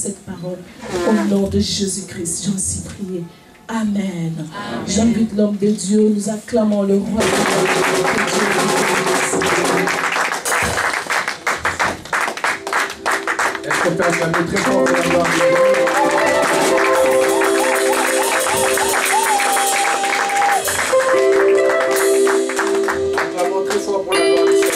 cette parole. Au nom de Jésus-Christ, j'ai ainsi prié. Amen. J'invite l'homme de Dieu, nous acclamons le roi de Dieu. Est-ce qu'on peut acclamer très fort pour la gloire de Dieu? Acclamons très fort pour la gloire du Seigneur.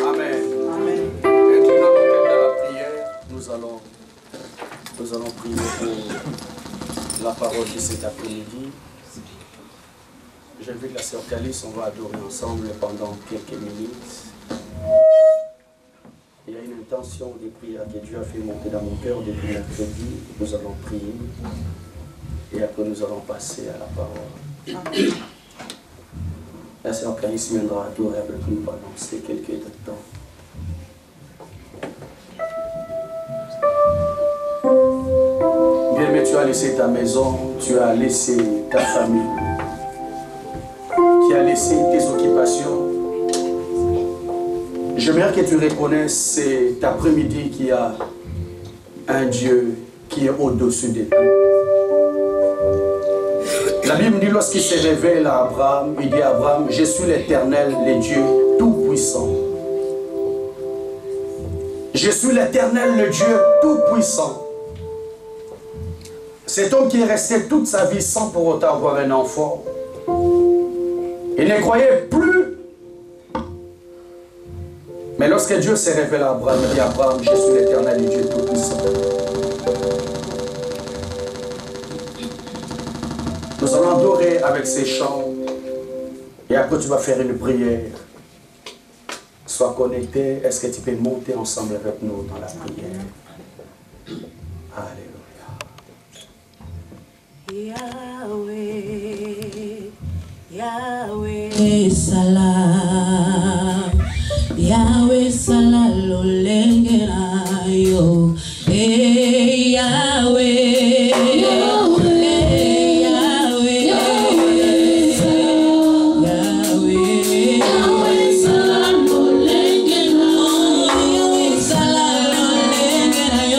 Amen. Amen. Inclinons nos têtes dans la prière. Nous allons prier pour la parole de cet après-midi. J'invite la sœur Calice, on va adorer ensemble pendant quelques minutes. Il y a une intention de prière que Dieu a fait monter dans mon cœur depuis mercredi. Nous allons prier et après nous allons passer à la parole. La sœur Calice viendra adorer avec nous pendant ces quelques temps. Bien, mais tu as laissé ta maison, tu as laissé ta famille. Qui a laissé tes occupations. J'aimerais que tu reconnaisses cet après-midi qu'il y a un Dieu qui est au-dessus de tout. La Bible dit lorsqu'il se révèle à Abraham, il dit à Abraham, je suis l'Éternel, le Dieu tout-puissant. Je suis l'Éternel, le Dieu tout-puissant. Cet homme qui est resté toute sa vie sans pour autant avoir un enfant. Il ne croyait plus. Mais lorsque Dieu s'est révélé à Abraham, il dit à Abraham, je suis l'Éternel et Dieu Tout-Puissant. Nous allons adorer avec ces chants. Et après tu vas faire une prière. Sois connecté. Est-ce que tu peux monter ensemble avec nous dans la prière? Alléluia. Yahweh. Yahweh salam, Yahweh salalo lengerayo, Yahweh, Yahweh, Yahweh, Yahweh salalo lengerayo, Yahweh salalo lengerayo, Yahweh.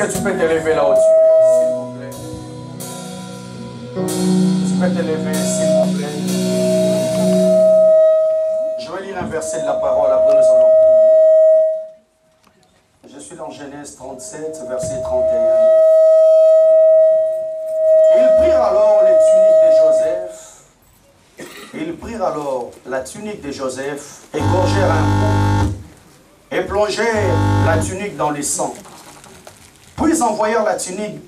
que tu peux t'élever là au-dessus, s'il vous plaît? Tu peux t'élever, s'il vous plaît? Je vais lire un verset de la parole, après nous allons prier. Je suis dans Genèse 37, verset 31. Ils prirent alors les tuniques de Joseph. Ils prirent alors la tunique de Joseph, égorgèrent un bouc et plongèrent la tunique dans les sangs. Puis ils envoyèrent la tunique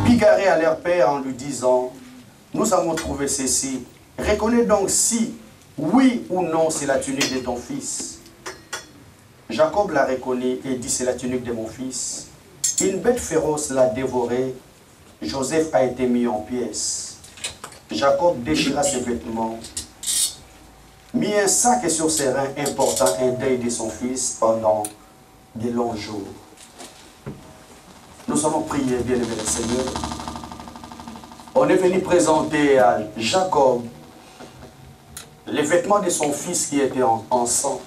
bigarrée à leur père en lui disant: nous avons trouvé ceci. Reconnais donc si, oui ou non, c'est la tunique de ton fils. Jacob la reconnut et dit: c'est la tunique de mon fils. Une bête féroce l'a dévoré. Joseph a été mis en pièces. Jacob déchira ses vêtements, mit un sac sur ses reins, et porta un deuil de son fils pendant de longs jours. Nous allons prier, bien-aimé le Seigneur. On est venu présenter à Jacob les vêtements de son fils qui étaient en sang.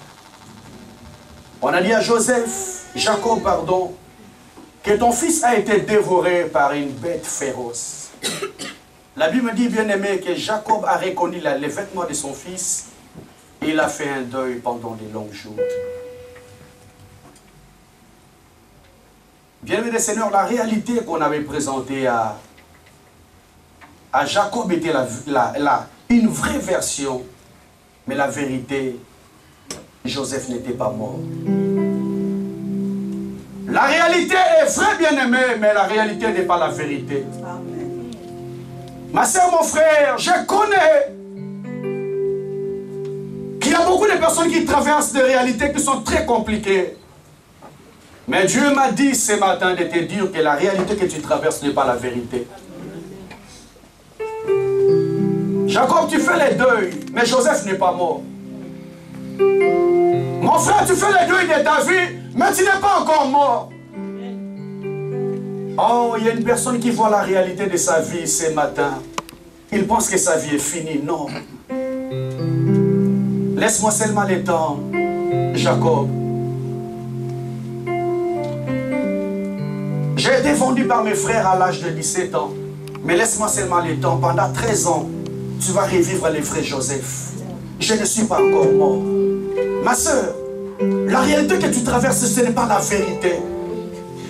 On a dit à Joseph, Jacob, pardon, que ton fils a été dévoré par une bête féroce. La Bible me dit, bien-aimé, que Jacob a reconnu les vêtements de son fils et il a fait un deuil pendant de longs jours. Bien-aimé le Seigneur, la réalité qu'on avait présentée à Jacob était une vraie version, mais la vérité, Joseph n'était pas mort. La réalité est vraie, bien-aimé, mais la réalité n'est pas la vérité. Amen. Ma soeur, mon frère, je connais qu'il y a beaucoup de personnes qui traversent des réalités qui sont très compliquées. Mais Dieu m'a dit ce matin de te dire que la réalité que tu traverses n'est pas la vérité. Jacob, tu fais les deuils, mais Joseph n'est pas mort. Mon frère, tu fais les deuils de ta vie, mais tu n'es pas encore mort. Oh, il y a une personne qui voit la réalité de sa vie ce matin. Il pense que sa vie est finie. Non. Laisse-moi seulement le temps, Jacob. J'ai été vendu par mes frères à l'âge de 17 ans. Mais laisse-moi seulement le temps. Pendant 13 ans, tu vas revivre les vrais Joseph. Je ne suis pas encore mort. Ma soeur, la réalité que tu traverses, ce n'est pas la vérité.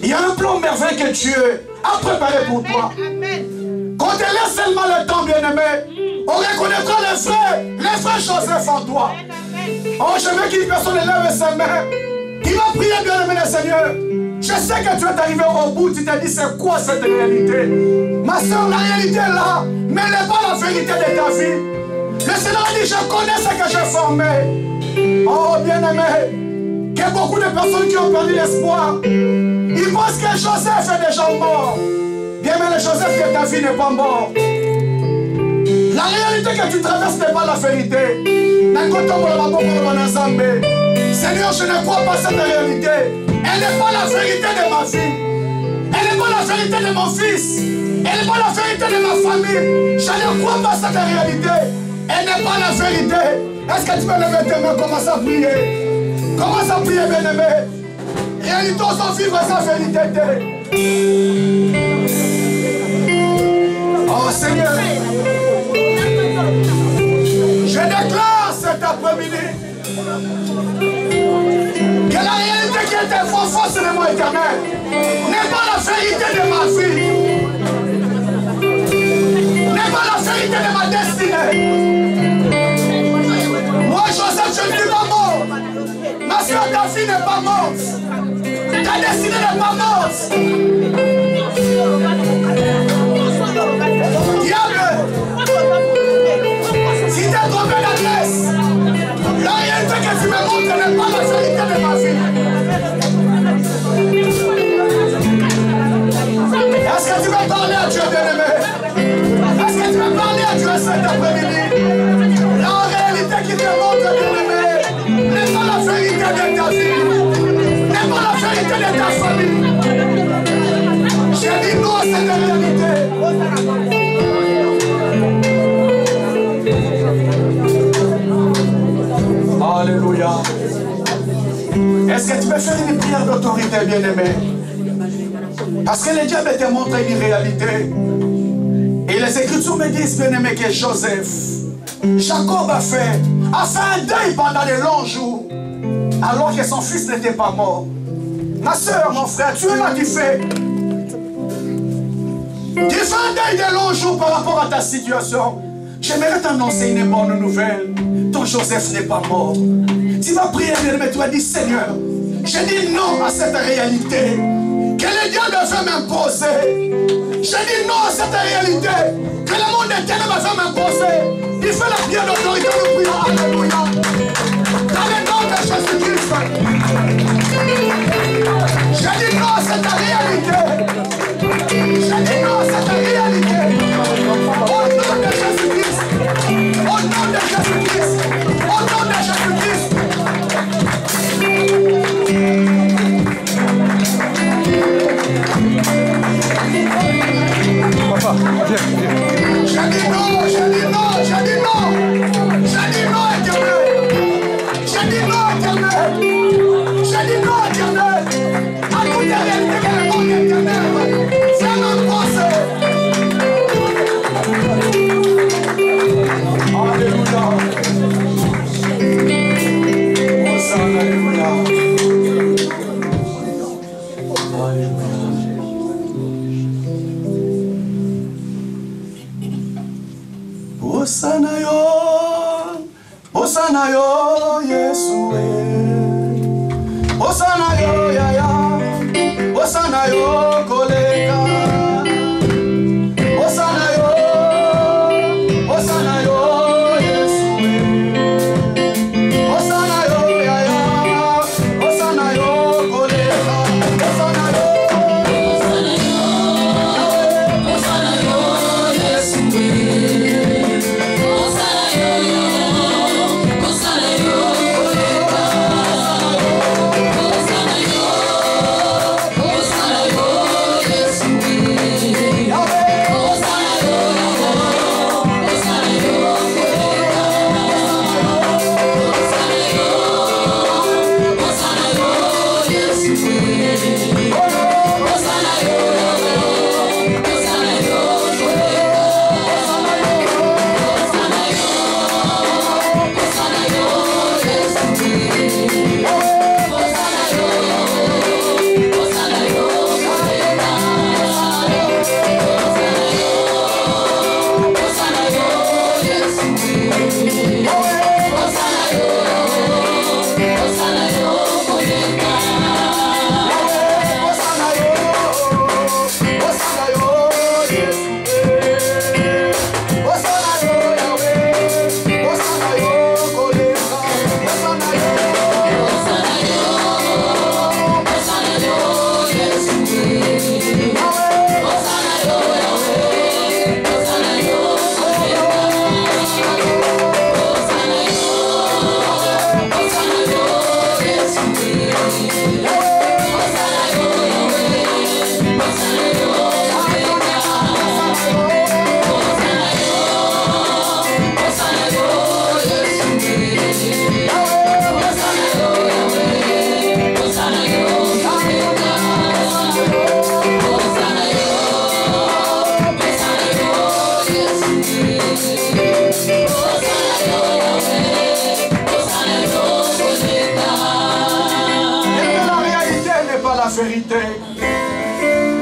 Il y a un plan merveilleux que Dieu a préparé pour toi. Quand tu laisses seulement le temps, bien-aimé, on reconnaîtra les vrais Joseph en toi. Oh, je veux qu'une personne élève ses mains. Qui va prier, bien-aimé le Seigneur. Je sais que tu es arrivé au bout, tu t'es dit c'est quoi cette réalité. Ma soeur, la réalité est là, mais elle n'est pas la vérité de ta vie. Le Seigneur dit, je connais ce que j'ai formé. Oh, bien-aimé, que beaucoup de personnes qui ont perdu l'espoir, ils pensent que Joseph est déjà mort. Bien-aimé, le Joseph de ta vie n'est pas mort. La réalité que tu traverses n'est pas la vérité. Seigneur, je ne crois pas cette réalité. Elle n'est pas la vérité de ma vie. Elle n'est pas la vérité de mon fils. Elle n'est pas la vérité de ma famille. Je ne crois pas cette réalité. Elle n'est pas la vérité. Est-ce que tu peux lever tes mains, commence à prier? Commence à prier, bien-aimé. Réalité, on s'en vivre sa vérité. Oh Seigneur, je déclare cet après-midi que la réalité qui était forcément éternelle n'est pas la vérité de ma vie, n'est pas la vérité de ma destinée. Moi, Joseph, je ne suis pas mort. Ma soeur, ta fille n'est pas morte. Ta destinée n'est pas morte. Diable, si tu as trompé l'adresse, la réalité que tu me montres n'est pas la vérité de ma vie. Est-ce que tu veux parler à Dieu, bien-aimé? Est-ce que tu veux parler à Dieu cet après-midi? La réalité qui te montre, bien-aimé, n'est pas la vérité de ta vie, n'est pas la vérité de ta famille. J'ai dit non à cette réalité. Alléluia. Est-ce que tu peux faire une prière d'autorité, bien-aimé? Parce que le diable te montre une réalité. Et les Écritures me disent, bien aimé, que Joseph, Jacob a fait un deuil pendant de longs jours, alors que son fils n'était pas mort. Ma soeur, mon frère, tu es là, tu fais un deuil de longs jours par rapport à ta situation. J'aimerais t'annoncer une bonne nouvelle. Ton Joseph n'est pas mort. Tu vas prier, mais tu vas dire, Seigneur, je dis non à cette réalité que le diable veut m'imposer. Je dis non à cette réalité que le monde éternel va faire m'imposer. Il fait la prière d'autorité, nous prions. Alléluia. Dans le nom de Jésus-Christ. Je dis non à cette réalité. Je dis non à cette réalité. Au nom de Jésus-Christ. Au nom de Jésus-Christ. Au nom de Jésus-Christ. Papa, viens, viens. J'ai dit non, j'ai dit non, j'ai dit non. J'ai dit non, éternel. J'ai dit non, éternel. J'ai dit non, éternel. À toute réalité que le monde éternel fait m'imposer. Alléluia. Osana yo, Osana yo, Yesue. Osana yo, Yaya. Osana yo, Koleka. Osana yo, Yesue. Osana yo, Yaya. Osana yo, Koleka. Osana yo, Yesue.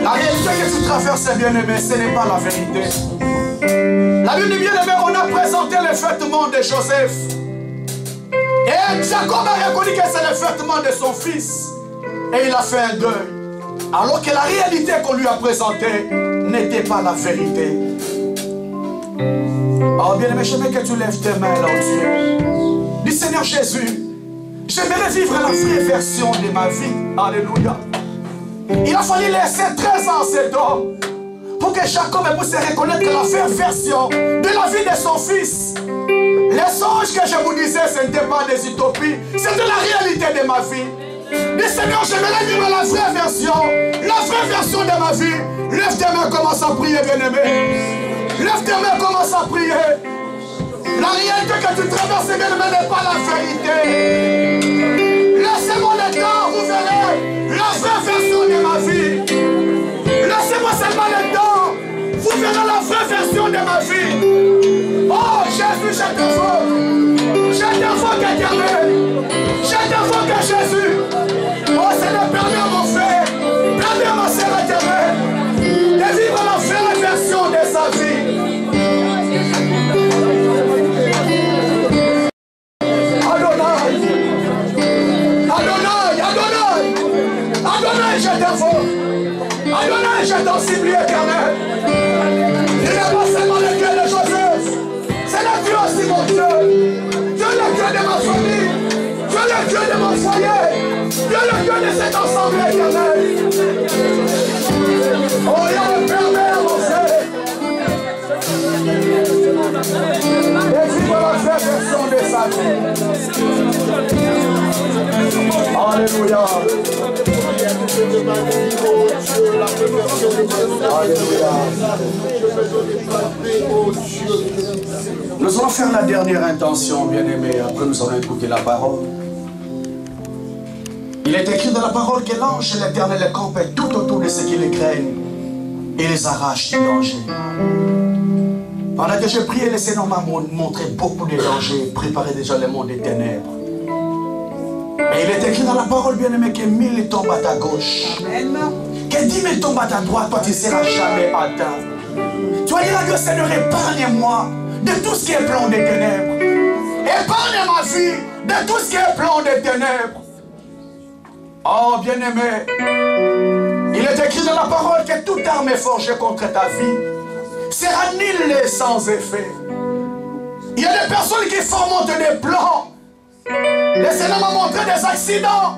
La réalité que tu traverses, bien-aimé, ce n'est pas la vérité. La Bible dit, bien-aimé, on a présenté le vêtement de Joseph. Et Jacob a reconnu que c'est le vêtement de son fils. Et il a fait un deuil. Alors que la réalité qu'on lui a présentée n'était pas la vérité. Oh, bien-aimé, j'aimerais que tu lèves tes mains là au Dieu. Dis, Seigneur Jésus, j'aimerais vivre la vraie version de ma vie. Alléluia. Il a fallu laisser 13 ans à cet homme pour que Jacob puisse reconnaître la vraie version de la vie de son fils. Les songes que je vous disais, ce n'étaient pas des utopies, c'était la réalité de ma vie. Dis, Seigneur, j'aimerais vivre la vraie version de ma vie. Lève tes mains, commence à prier, bien-aimé. Lève tes mains, commence à prier. La réalité que tu traverses, bien-aimé, n'est pas la vérité. Laissez-moi le temps, vous verrez la vraie version de ma vie. ma vie. Oh Jésus, je t'invoque. Je t'invoque éternel. Je t'invoque à Jésus. Oh Seigneur, permets à mon frère, permets à ma sœur éternelle de vivre la vraie version de sa vie. Adonai, je t'invoque. Adonai, je t'en supplie éternel. Il n'est pas seulement le Dieu de Joseph, c'est le Dieu aussi mon Dieu. Dieu le Dieu de ma famille, Dieu le Dieu de mon foyer, Dieu le Dieu de cette assemblée éternelle. Oh, Yahweh, permets à mon frère de vivre la vraie version de sa vie. Alléluia. Nous allons faire la dernière intention, bien-aimés. Après, nous allons écouter la parole. Il est écrit dans la parole que l'ange de l'Éternel campe tout autour de ceux qui les craignent et les arrache du danger. Pendant que je priais, le Seigneur m'a montré beaucoup de dangers, préparé déjà le monde des ténèbres. Et il est écrit dans la parole, bien-aimé, que 1000 tombent à ta gauche. Que 10 000 tombent à ta droite, toi tu ne seras jamais atteint. Tu vas dire à Dieu, Seigneur, épargne-moi de tout ce qui est plan des ténèbres. Épargne ma vie de tout ce qui est plan des ténèbres. Oh, bien-aimé, il est écrit dans la parole que toute arme forgée contre ta vie sera nulle et sans effet. Il y a des personnes qui fomentent des plans. Le Seigneur m'a montré des accidents.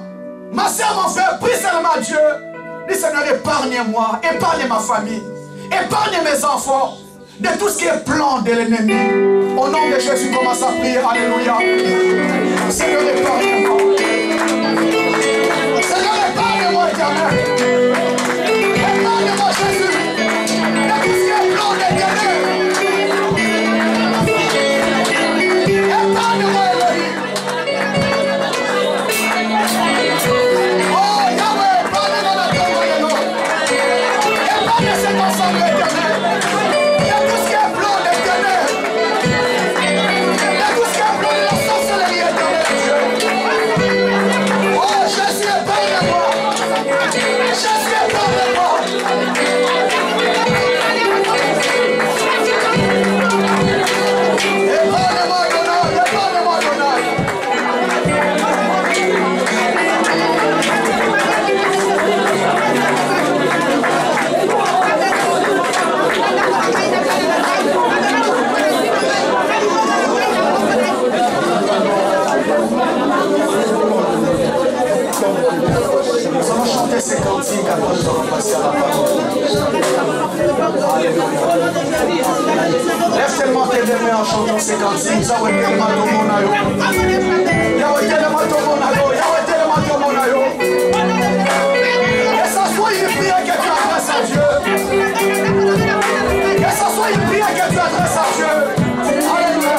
Ma soeur, mon frère, prie seulement Dieu. Dis Seigneur, épargne-moi, épargne ma famille, épargne mes enfants de tout ce qui est plan de l'ennemi. Au nom de Jésus, commence à prier. Alléluia. Seigneur, épargne-moi. Seigneur, épargne-moi, éternel. Épargne-moi, Jésus, de tout ce qui est plan de l'ennemi. Épargne-moi, Elohim. Oh, Yahweh, épargne-moi de ton royaume. Épargne cet ensemble éternel. De tout ce qui est plan de ténèbres. De tout ce qui est plan de la sorcellerie éternelle, Dieu. Oh, Jésus, épargne-moi. Jésus, épargne-moi. Épargne-moi, Adonai, épargne-moi, Adonai. Nous allons chanter ces cantiques, après nous allons passer à la parole. Alléluia. Lève tellement tes deux mains en chantant ces cantiques. Yahweh tellement ton monayo. Yahweh tellement ton monayo. Yahweh tellement ton monayo. Que ça soit une prière que tu adresses à Dieu. Que ça soit une prière que tu adresses à Dieu. Alléluia.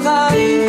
Bye.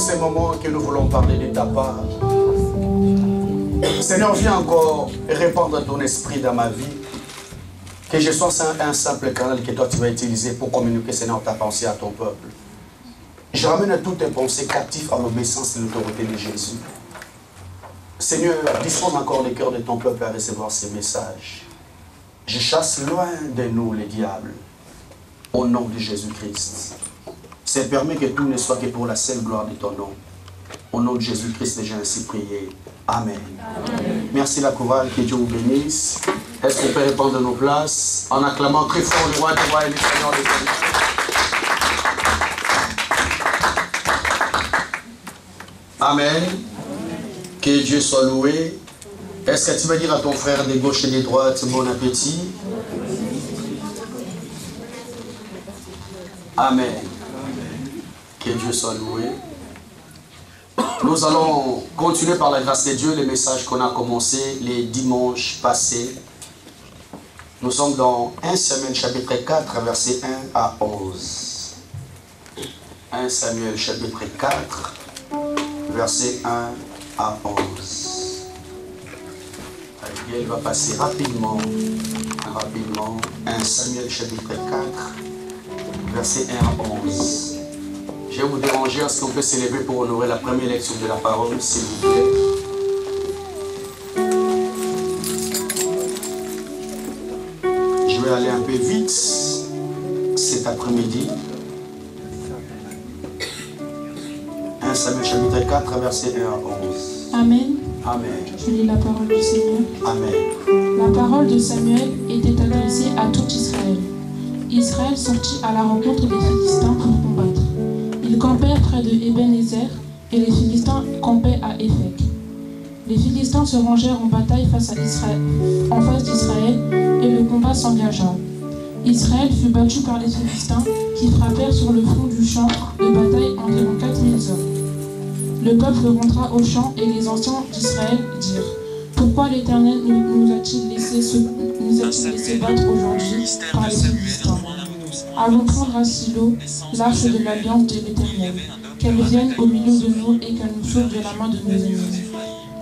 ce moment que nous voulons parler de ta part. Seigneur, viens encore répandre ton esprit dans ma vie. Que je sois un simple canal que toi tu vas utiliser pour communiquer, Seigneur, ta pensée à ton peuple. Je ramène toutes tes pensées captives à l'obéissance et l'autorité de Jésus. Seigneur, dispose encore le cœur de ton peuple à recevoir ces messages. Je chasse loin de nous les diables. Au nom de Jésus-Christ. C'est permis que tout ne soit que pour la seule gloire de ton nom. Au nom de Jésus-Christ, j'ai ainsi prié. Amen. Amen. Merci la chorale, que Dieu vous bénisse. Est-ce qu'on peut répondre de nos places en acclamant très fort le roi des rois et le Seigneur des seigneurs. Amen. Que Dieu soit loué. Est-ce que tu vas dire à ton frère de gauche et de droite, bon appétit? Amen. Que Dieu soit loué. Nous allons continuer par la grâce de Dieu les messages qu'on a commencé les dimanches passés. Nous sommes dans 1 Samuel chapitre 4, versets 1 à 11. 1 Samuel chapitre 4, versets 1 à 11. Elle va passer rapidement. 1 Samuel chapitre 4, versets 1 à 11. Je vais vous déranger, est-ce qu'on peut s'élever pour honorer la première lecture de la parole, s'il vous plaît? Je vais aller un peu vite cet après-midi. 1 Samuel chapitre 4, versets 1 à 11. Amen. Amen. Je lis la parole du Seigneur. Amen. La parole de Samuel était adressée à tout Israël. Israël sortit à la rencontre des Philistins pour combattre. Ils campèrent près de Ebenezer et les Philistins campaient à Éphek. Les Philistins se rangèrent en bataille en face d'Israël et le combat s'engagea. Israël fut battu par les Philistins qui frappèrent sur le front du champ de bataille environ 4000 hommes. Le peuple rentra au champ et les anciens d'Israël dirent: pourquoi l'Éternel nous a-t-il laissé battre aujourd'hui par les Philistins? Allons prendre à Silo l'arche de l'alliance de l'Éternel, qu'elle vienne au milieu de nous et qu'elle nous sauve de la main de nos ennemis.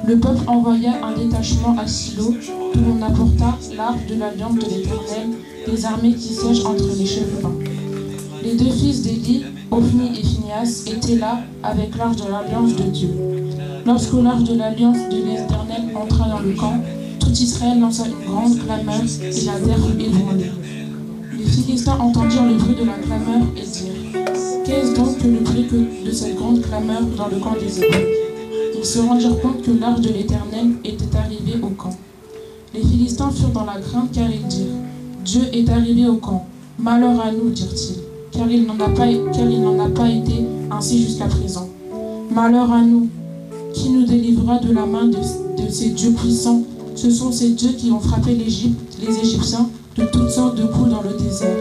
Le peuple envoya un détachement à Silo, d'où l'on apporta l'arche de l'alliance de l'Éternel, des armées qui siègent entre les chérubins. Les deux fils d'Éli, Ophni et Phinehas, étaient là avec l'arche de l'alliance de Dieu. Lorsque l'arche de l'alliance de l'Éternel entra dans le camp, tout Israël lança une grande clameur et la terre fut ébranlée. Les Philistins entendirent le bruit de la clameur et dirent: qu'est-ce donc que le bruit de cette grande clameur dans le camp des Hébreux? Ils se rendirent compte que l'arche de l'Éternel était arrivée au camp. Les Philistins furent dans la crainte car ils dirent: Dieu est arrivé au camp. Malheur à nous, dirent-ils, car il n'en a pas été ainsi jusqu'à présent. Malheur à nous, qui nous délivrera de la main de ces dieux puissants? Ce sont ces dieux qui ont frappé les Égyptiens de toutes sortes de coups dans le désert.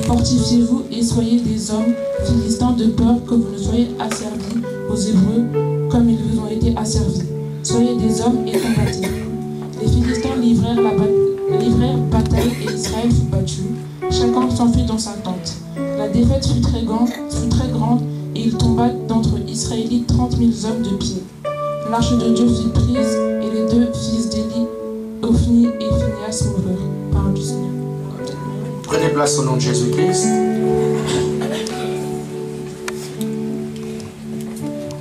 Fortifiez-vous et soyez des hommes philistins de peur que vous ne soyez asservis aux Hébreux comme ils vous ont été asservis. Soyez des hommes et combattez. Les Philistins livrèrent bataille et Israël fut battu. Chacun s'enfuit dans sa tente. La défaite fut très grande et il tomba d'entre Israélites 30 000 hommes de pied. L'arche de Dieu fut prise et les deux fils d'Éli, Ophni et Phinehas, moururent. Parole du Seigneur. Prenez place au nom de Jésus-Christ.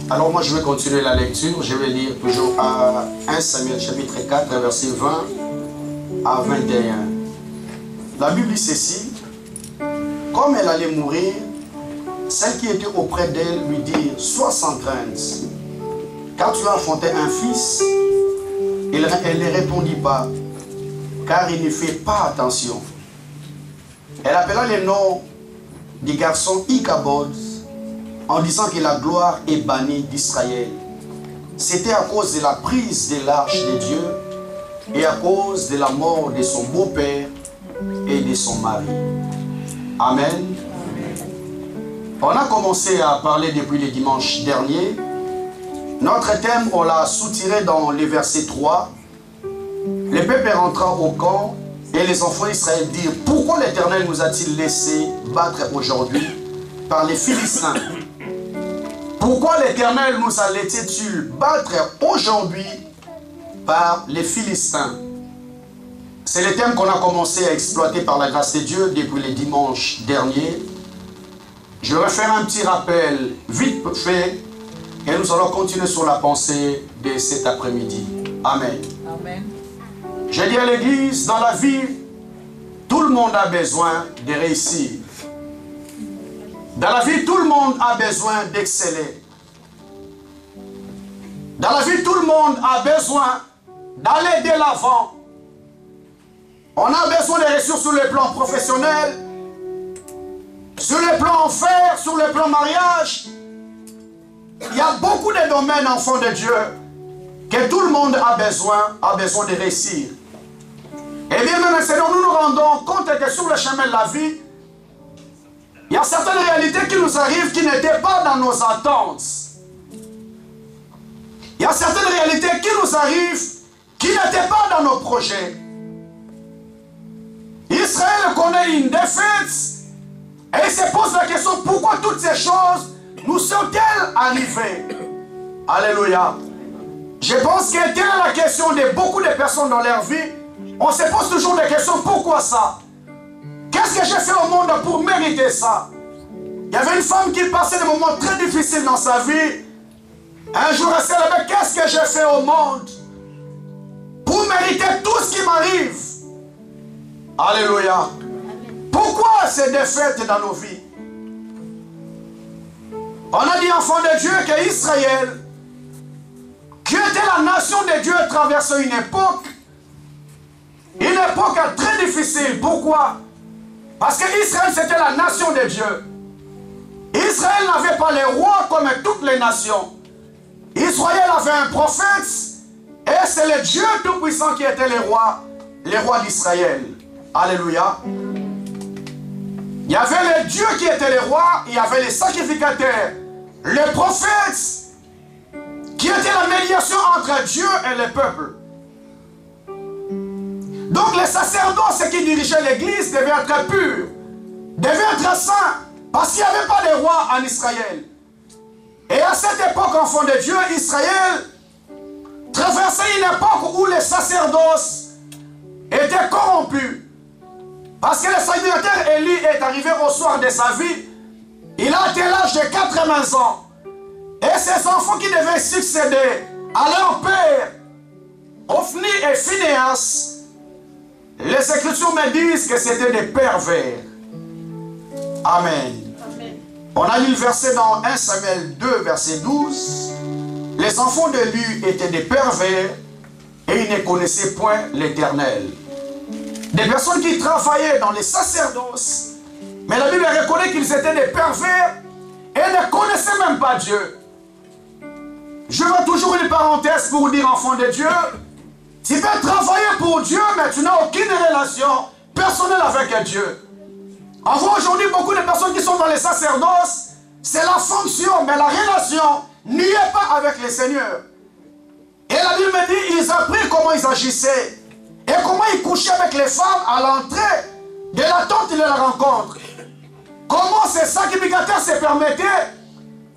Alors moi je vais continuer la lecture. Je vais lire toujours à 1 Samuel chapitre 4, verset 20 à 21. La Bible dit ceci: comme elle allait mourir, celles qui étaient auprès d'elle lui dirent: sois sans crainte, car tu as enfanté un fils. Elle ne répondit pas, car il ne fait pas attention. Elle appela le nom du garçon Ichabod, en disant que la gloire est bannie d'Israël. C'était à cause de la prise de l'arche de Dieu et à cause de la mort de son beau-père et de son mari. Amen. On a commencé à parler depuis le dimanche dernier. Notre thème, on l'a soutiré dans le verset 3. Le peuple rentra au camp et les enfants d'Israël dirent: pourquoi l'Éternel nous a-t-il laissé battre aujourd'hui par les Philistins? Pourquoi l'Éternel nous a laissé-t-il battre aujourd'hui par les Philistins? C'est le thème qu'on a commencé à exploiter par la grâce de Dieu depuis le dimanche dernier. Je vais faire un petit rappel vite fait et nous allons continuer sur la pensée de cet après-midi. Amen. Amen. J'ai dit à l'église, dans la vie, tout le monde a besoin de réussir. Dans la vie, tout le monde a besoin d'exceller. Dans la vie, tout le monde a besoin d'aller de l'avant. On a besoin de réussir sur le plan professionnel, sur le plan enfer, sur le plan mariage. Il y a beaucoup de domaines, enfants de Dieu, que tout le monde a besoin de réussir. Et bien maintenant, nous nous rendons compte que sur le chemin de la vie, il y a certaines réalités qui nous arrivent qui n'étaient pas dans nos attentes. Il y a certaines réalités qui nous arrivent qui n'étaient pas dans nos projets. Israël connaît une défaite et il se pose la question, pourquoi toutes ces choses nous sont-elles arrivées? Alléluia. Je pense que telle est la question de beaucoup de personnes dans leur vie. On se pose toujours des questions, pourquoi ça? Qu'est-ce que j'ai fait au monde pour mériter ça? Il y avait une femme qui passait des moments très difficiles dans sa vie. Un jour, elle s'est levée, qu'est-ce que j'ai fait au monde pour mériter tout ce qui m'arrive? Alléluia. Pourquoi ces défaites dans nos vies? On a dit, enfant de Dieu, qu'Israël, qui était la nation de Dieu, traversait une époque très difficile. Pourquoi? Parce qu'Israël, c'était la nation de Dieu. Israël n'avait pas les rois comme toutes les nations. Israël avait un prophète, et c'est le Dieu Tout-Puissant qui était les rois d'Israël. Alléluia. Il y avait les dieux qui étaient les rois, il y avait les sacrificateurs, les prophètes, qui étaient la médiation entre Dieu et le peuple. Donc les sacerdoces qui dirigeaient l'église devaient être purs, devaient être saints, parce qu'il n'y avait pas de roi en Israël. Et à cette époque, enfant de Dieu, Israël traversait une époque où les sacerdoces étaient corrompus. Parce que le sacrificateur Élie est arrivé au soir de sa vie, il a atteint l'âge de 80 ans. Et ses enfants qui devaient succéder à leur père, Ophni et Phinéas, les Écritures me disent que c'était des pervers. Amen. On a lu le verset dans 1 Samuel 2, verset 12. Les enfants de Lu étaient des pervers et ils ne connaissaient point l'Éternel. Des personnes qui travaillaient dans les sacerdoces, mais la Bible reconnaît qu'ils étaient des pervers et ne connaissaient même pas Dieu. Je veux toujours une parenthèse pour dire, enfant de Dieu, tu peux travailler pour Dieu, mais tu n'as aucune relation personnelle avec Dieu. On voit aujourd'hui beaucoup de personnes qui sont dans les sacerdoces, c'est la fonction, mais la relation n'y est pas avec le Seigneur. Et la Bible me dit, ils apprennent comment ils agissaient et comment ils couchaient avec les femmes à l'entrée de la tente de la rencontre. Comment ces sacrificateurs se permettaient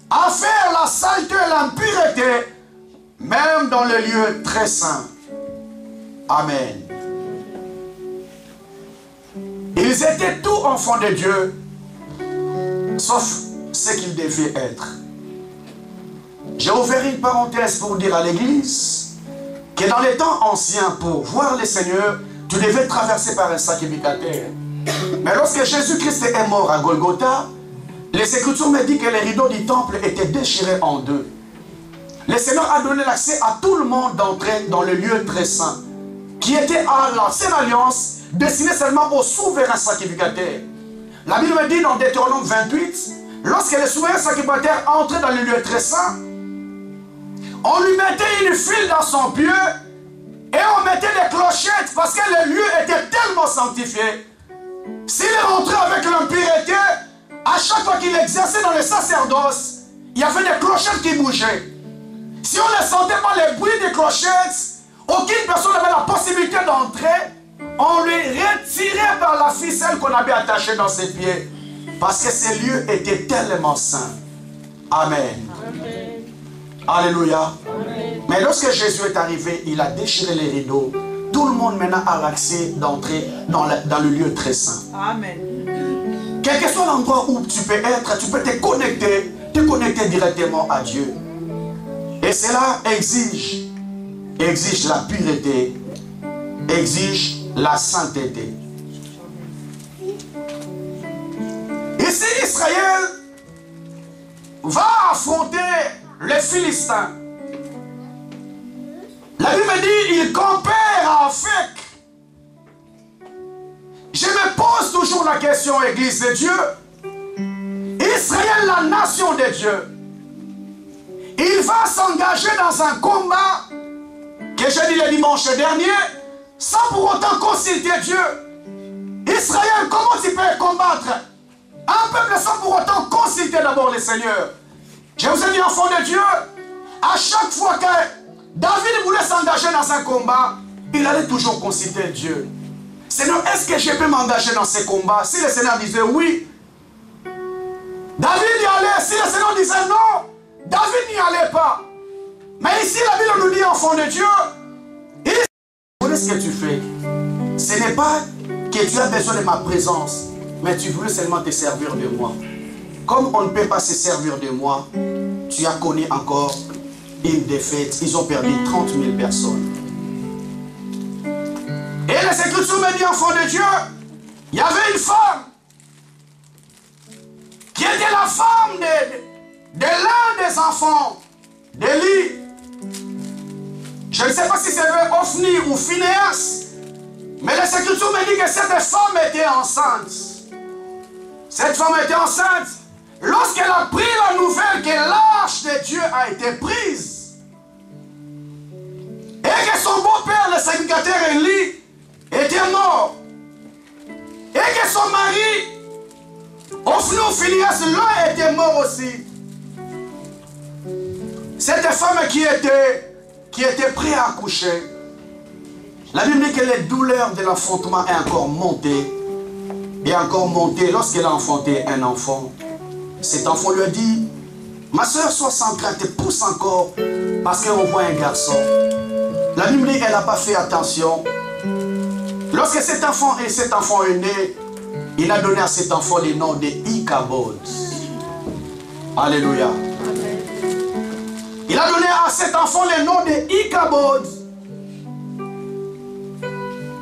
à faire la saleté et l'impureté, même dans les lieux très saints. Amen. Ils étaient tous enfants de Dieu, sauf ce qu'ils devaient être. J'ai ouvert une parenthèse pour dire à l'église que dans les temps anciens, pour voir le Seigneur, tu devais traverser par un sacrificateur. Mais lorsque Jésus-Christ est mort à Golgotha, les Écritures me disent que les rideaux du temple étaient déchirés en deux. Le Seigneur a donné l'accès à tout le monde d'entrer dans le lieu très saint, qui était à l'ancienne alliance, destiné seulement aux souverains sacrificateurs. La Bible me dit dans Deutéronome 28, lorsque les souverains sacrificateurs entraient dans le lieu très saint, on lui mettait une file dans son pied et on mettait des clochettes parce que le lieu était tellement sanctifié. S'il rentrait avec l'impureté, à chaque fois qu'il exerçait dans le sacerdoce, il y avait des clochettes qui bougeaient. Si on ne sentait pas les bruits des clochettes, aucune personne n'avait la possibilité d'entrer. On lui retirait par la ficelle qu'on avait attachée dans ses pieds. Parce que ces lieux étaient tellement saints. Amen. Alléluia. Mais lorsque Jésus est arrivé, il a déchiré les rideaux. Tout le monde maintenant a l'accès d'entrer dans le lieu très saint. Amen. Quel que soit l'endroit où tu peux être, tu peux te connecter directement à Dieu. Et cela exige la pureté, exige la sainteté. Ici, Israël va affronter les Philistins. La Bible dit, ils campèrent à Aphek. Je me pose toujours la question, Église de Dieu. Israël, la nation de Dieu, il va s'engager dans un combat que j'ai dit le dimanche dernier, sans pour autant consulter Dieu. Israël, comment tu peux combattre un peuple sans pour autant consulter d'abord le Seigneur? Je vous ai dit, enfant de Dieu, à chaque fois que David voulait s'engager dans un combat, il allait toujours consulter Dieu. Seigneur, est-ce que je peux m'engager dans ce combat? Si le Seigneur disait oui, David y allait. Si le Seigneur disait non, David n'y allait pas. Mais ici, la Bible nous dit, enfant de Dieu, voilà ce que tu fais. Ce n'est pas que tu as besoin de ma présence, mais tu voulais seulement te servir de moi. Comme on ne peut pas se servir de moi, tu as connu encore une défaite. Ils ont perdu 30 000 personnes. Et les Écritures me disent, enfant de Dieu, il y avait une femme qui était la femme de l'un des enfants d'Élie. Je ne sais pas si c'était Ophni ou Phinéas, mais les Écritures me disent que cette femme était enceinte. Cette femme était enceinte lorsqu'elle a pris la nouvelle que l'arche de Dieu a été prise. Et que son beau-père, le sacrificateur Élie, était mort. Et que son mari, Ophni ou Phinéas, l'un était mort aussi. Cette femme qui était prête à accoucher, la Bible dit que les douleurs de l'enfantement est encore montée. Et encore montée lorsqu'elle a enfanté un enfant. Cet enfant lui a dit, ma soeur, sois sans crainte, pousse encore, parce qu'on voit un garçon. La Bible dit qu'elle n'a pas fait attention. Lorsque cet enfant est né, il a donné à cet enfant le nom de Ichabod. Alléluia. Il a donné à cet enfant le nom de Ichabod,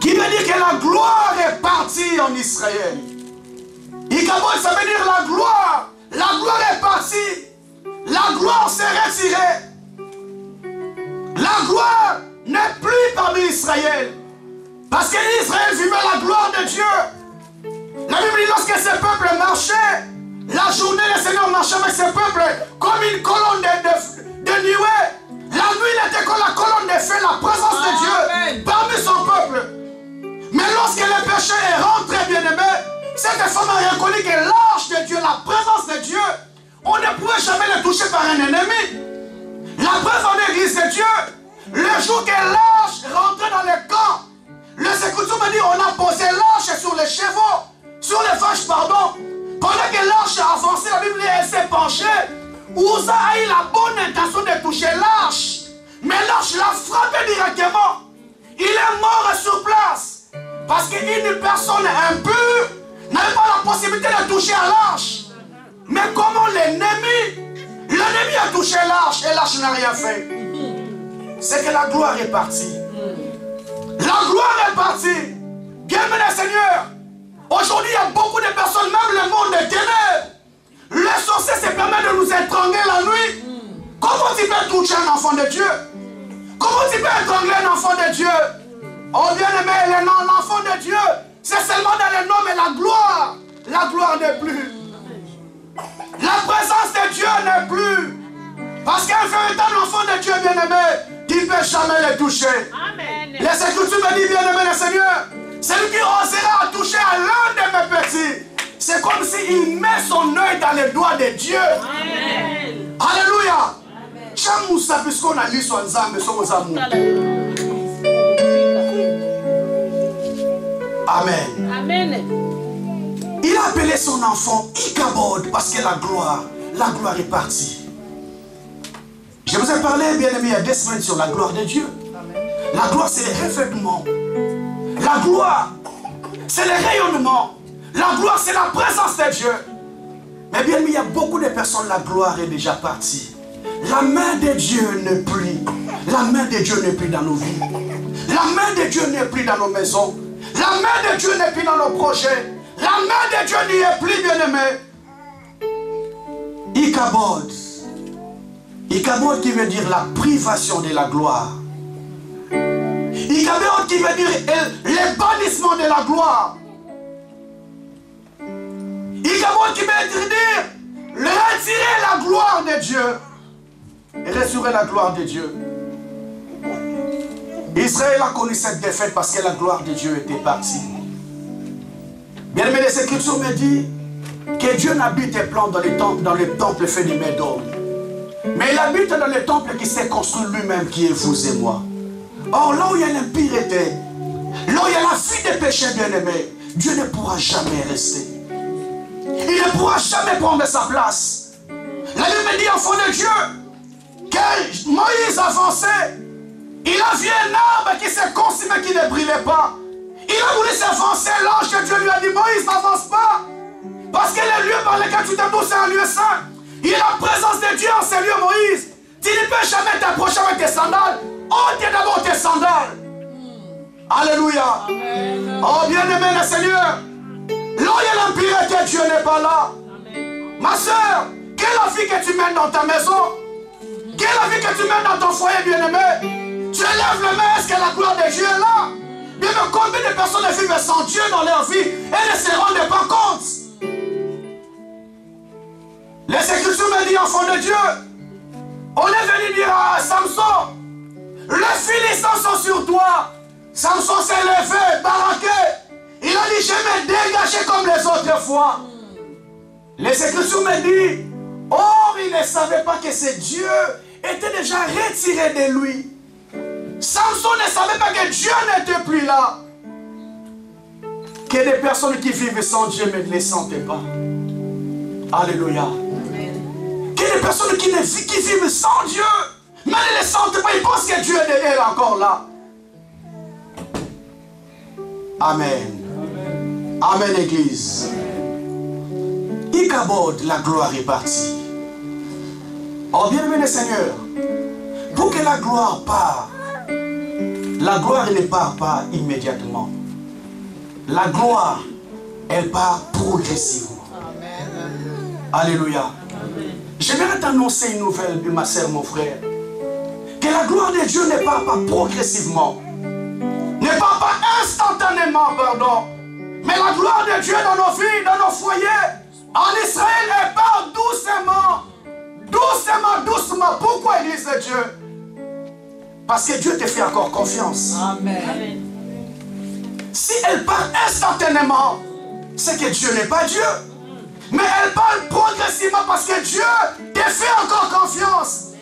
qui veut dire que la gloire est partie en Israël. Ichabod, ça veut dire la gloire. La gloire est partie. La gloire s'est retirée. La gloire n'est plus parmi Israël. Parce qu'Israël vivait la gloire de Dieu. La Bible dit, lorsque ce peuple marchait, la journée, le Seigneur marchait avec ce peuple comme une colonne de nuée. La nuit, il était comme la colonne de feu, la présence de Dieu parmi son peuple. Mais lorsque le péché est rentré, bien-aimé, cette femme a reconnu que l'arche de Dieu, la présence de Dieu, on ne pouvait jamais le toucher par un ennemi. La preuve en église de Dieu, le jour que l'arche rentrait dans le camp, les Écritures me disent on a posé l'arche sur les chevaux, sur les vaches, pardon. Pendant que l'arche a avancé, la Bible dit elle s'est penchée. Uza a eu la bonne intention de toucher l'arche, mais l'arche l'a frappé directement. Il est mort sur place. Parce qu'une personne impure n'avait pas la possibilité de toucher à l'arche. Mais comment l'ennemi a touché l'arche et l'arche n'a rien fait. C'est que la gloire est partie. La gloire est partie. Bien-aimé Seigneur, aujourd'hui il y a beaucoup de personnes, même le monde des ténèbres. Les sorciers se permettent de nous étrangler la nuit. Comment tu peux toucher un enfant de Dieu? Comment tu peux étrangler un enfant de Dieu? Oh bien-aimé, l'enfant de Dieu, c'est seulement dans le nom et la gloire n'est plus. La présence de Dieu n'est plus. Parce qu'un véritable enfant de Dieu, bien-aimé, tu ne peux jamais le toucher. Amen. Les Écritures me disent, bien-aimé le Seigneur, celui qui osera toucher à l'un de mes petits, c'est comme s'il met son œil dans les doigts de Dieu. Amen. Alléluia. Chamoussa, puisqu'on a lu son âme, son amour. Amen. Amen. Il a appelé son enfant Ichabod parce que la gloire est partie. Je vous ai parlé, bien aimé, il y a 2 semaines sur la gloire de Dieu. La gloire, c'est les revêtements. La gloire, c'est le rayonnement. La gloire, c'est la présence de Dieu. Mais bien aimé, il y a beaucoup de personnes, la gloire est déjà partie. La main de Dieu n'est plus. La main de Dieu n'est plus dans nos vies. La main de Dieu n'est plus dans nos maisons. La main de Dieu n'est plus dans nos projets. La main de Dieu n'y est plus, bien aimé. Ikabod. Ikabod qui veut dire la privation de la gloire. Ikabod qui veut dire l'épanouissement de la gloire. Ikabod qui veut dire retirer la gloire de Dieu. Et restaurer la gloire de Dieu. Israël a connu cette défaite parce que la gloire de Dieu était partie. Bien aimé, les Écritures me disent que Dieu n'habite pas dans les temples faits de mains d'homme. Mais il habite dans le temple qui s'est construit lui-même, qui est vous et moi. Or, là où il y a l'impureté, là où il y a la vie des péchés, bien-aimés, Dieu ne pourra jamais rester. Il ne pourra jamais prendre sa place. La Bible me dit, enfant de Dieu, que Moïse avançait. Il a vu un arbre qui s'est consumé, qui ne brillait pas. Il a voulu s'avancer, l'ange de Dieu lui a dit, Moïse, n'avance pas. Parce que le lieu par lequel tu te trouves, c'est un lieu saint. Il y a la présence de Dieu en ces lieux, Moïse. Tu ne peux jamais t'approcher avec tes sandales. Ôte d'abord tes sandales. Alléluia. Amen. Oh, bien-aimé le Seigneur. Là où il y a l'impureté, Dieu n'est pas là. Amen. Ma soeur, quelle est la vie que tu mènes dans ta maison? Quelle est la vie que tu mènes dans ton foyer, bien-aimé? Tu élèves le main, est-ce que la gloire de Dieu est là? Bien, mais combien de personnes vivent sans Dieu dans leur vie et ne se rendent pas compte? Les Écritures me disent, enfant de Dieu, on est venu dire à Samson, les Philistins sont sur toi. Samson s'est levé, baraqué. Il a dit, je vais me dégager comme les autres fois. Les Écritures me disent, or il ne savait pas que ce Dieu était déjà retiré de lui. Samson ne savait pas que Dieu n'était plus là. Que des personnes qui vivent sans Dieu mais ne le sentaient pas. Alléluia. Que des personnes qui vivent sans Dieu mais ne le sentent pas. Ils pensent que Dieu est encore là. Amen. Amen, Église. Ikabod, la gloire est partie. Oh, bien-aimé Seigneur, pour que la gloire part, la gloire ne part pas immédiatement. La gloire, elle part progressivement. Amen. Alléluia. J'aimerais t'annoncer une nouvelle, ma soeur, mon frère. Que la gloire de Dieu ne part pas progressivement. Ne part pas instantanément, pardon. Mais la gloire de Dieu dans nos vies, dans nos foyers, en Israël, elle part doucement. Doucement, doucement. Pourquoi, Église de Dieu? Parce que Dieu te fait encore confiance. Amen. Si elle part instantanément, c'est que Dieu n'est pas Dieu. Mais elle parle progressivement parce que Dieu te fait encore confiance.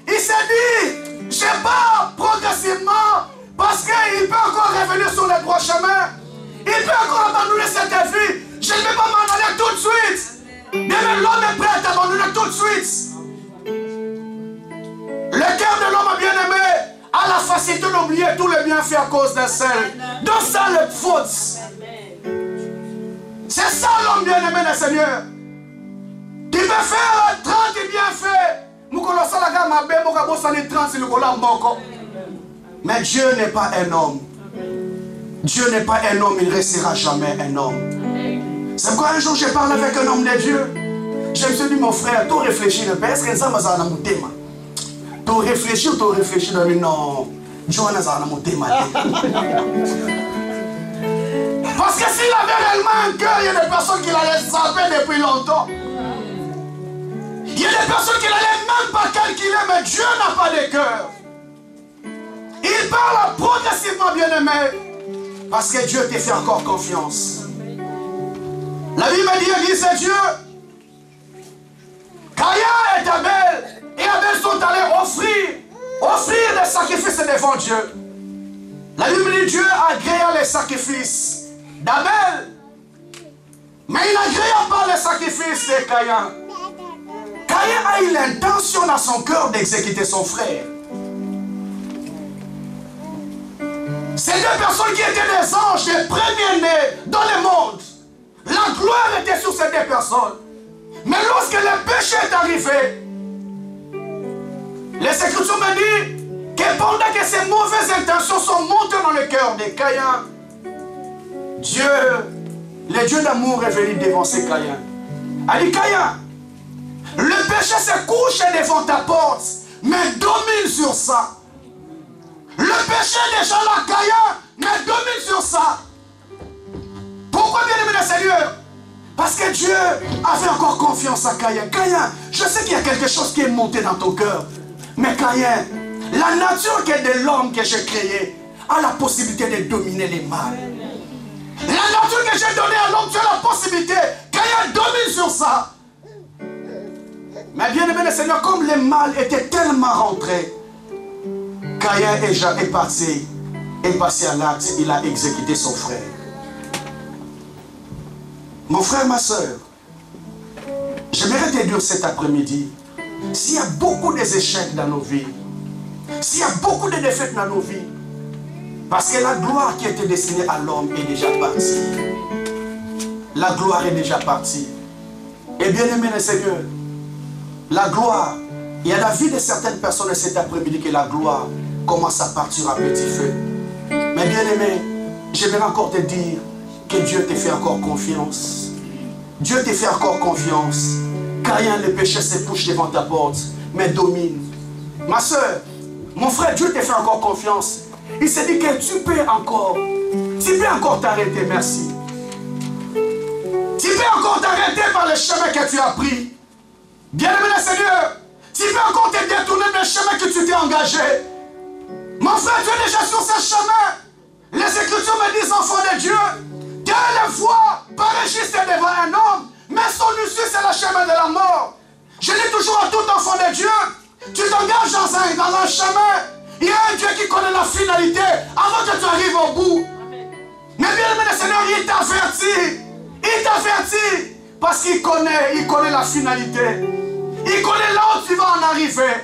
Il s'est dit, je pars progressivement parce qu'il peut encore revenir sur le droit chemin. Il peut encore abandonner cette vie. Je ne vais pas m'en aller tout de suite. Mais l'homme est prêt à t'abandonner tout de suite. Le cœur de l'homme bien-aimé a la facilité d'oublier tous les bienfaits à cause d'un seul. Donc ça le faute. C'est ça l'homme bien-aimé le Seigneur. Tu peux faire 30 bienfaits. Mais Dieu n'est pas un homme. Dieu n'est pas un homme, il ne restera jamais un homme. C'est pourquoi un jour je parle avec un homme de Dieu. Je me suis dit, mon frère, tu réfléchis le père. Est-ce que ça m'a dit mon thème? Tu réfléchis ou tu réfléchis dans le non? Johanna a mon thème. Parce que s'il avait réellement un cœur, il y a des personnes qui l'allaient zapper depuis longtemps. Il y a des personnes qui n'allaient même pas calculer, mais Dieu n'a pas de cœur. Il parle progressivement, bien-aimé, parce que Dieu te fait encore confiance. La Bible dit, Église de Dieu, Caïn et Abel, sont allés offrir des sacrifices devant Dieu. La Bible dit, Dieu agréa les sacrifices d'Abel, mais il n'agréa pas les sacrifices de Caïn. Caïn a eu l'intention dans son cœur d'exécuter son frère. Ces deux personnes qui étaient des anges, des premiers-nés dans le monde. La gloire était sur ces deux personnes. Mais lorsque le péché est arrivé, les Écritures me disent que pendant que ces mauvaises intentions sont montées dans le cœur de Caïn, Dieu, le Dieu d'amour est venu dévancer Caïn. Elle dit, Caïn, le péché se couche devant ta porte, mais domine sur ça. Le péché est déjà là, Caïn, mais domine sur ça. Pourquoi, bien-aimé le Seigneur? Parce que Dieu avait encore confiance à Caïn. Caïn, je sais qu'il y a quelque chose qui est monté dans ton cœur. Mais Caïn, la nature qui est de l'homme que j'ai créé a la possibilité de dominer les mâles. La nature que j'ai donnée à l'homme, tu as la possibilité. Caïn domine sur ça. Mais bien aimé le Seigneur, comme les mâles étaient tellement rentrés, Caïn est passé à l'acte, il a exécuté son frère. Mon frère, ma soeur, j'aimerais te dire cet après-midi, s'il y a beaucoup d'échecs dans nos vies, s'il y a beaucoup de défaites dans nos vies, parce que la gloire qui était destinée à l'homme est déjà partie. La gloire est déjà partie. Et bien aimé le Seigneur, la gloire, il y a la vie de certaines personnes cet après-midi que la gloire commence à partir à petit feu. Mais bien aimé, j'aimerais encore te dire que Dieu te fait encore confiance. Dieu te fait encore confiance. Caïn, le péché se couche devant ta porte, mais domine. Ma soeur, mon frère, Dieu te fait encore confiance. Il s'est dit que tu peux encore t'arrêter, merci. Tu peux encore t'arrêter par le chemin que tu as pris. Bien-aimé le Seigneur, tu peux encore te détourner du chemin que tu t'es engagé. Mon frère, tu es déjà sur ce chemin. Les Écritures me disent, enfant de Dieu, quelle foi paraît juste devant un homme, mais son issue c'est le chemin de la mort. Je dis toujours à tout enfant de Dieu, tu t'engages dans un chemin, il y a un Dieu qui connaît la finalité avant que tu arrives au bout. Mais bien aimé le Seigneur, il t'avertit, parce qu'il connaît la finalité. Il connaît là où tu vas en arriver.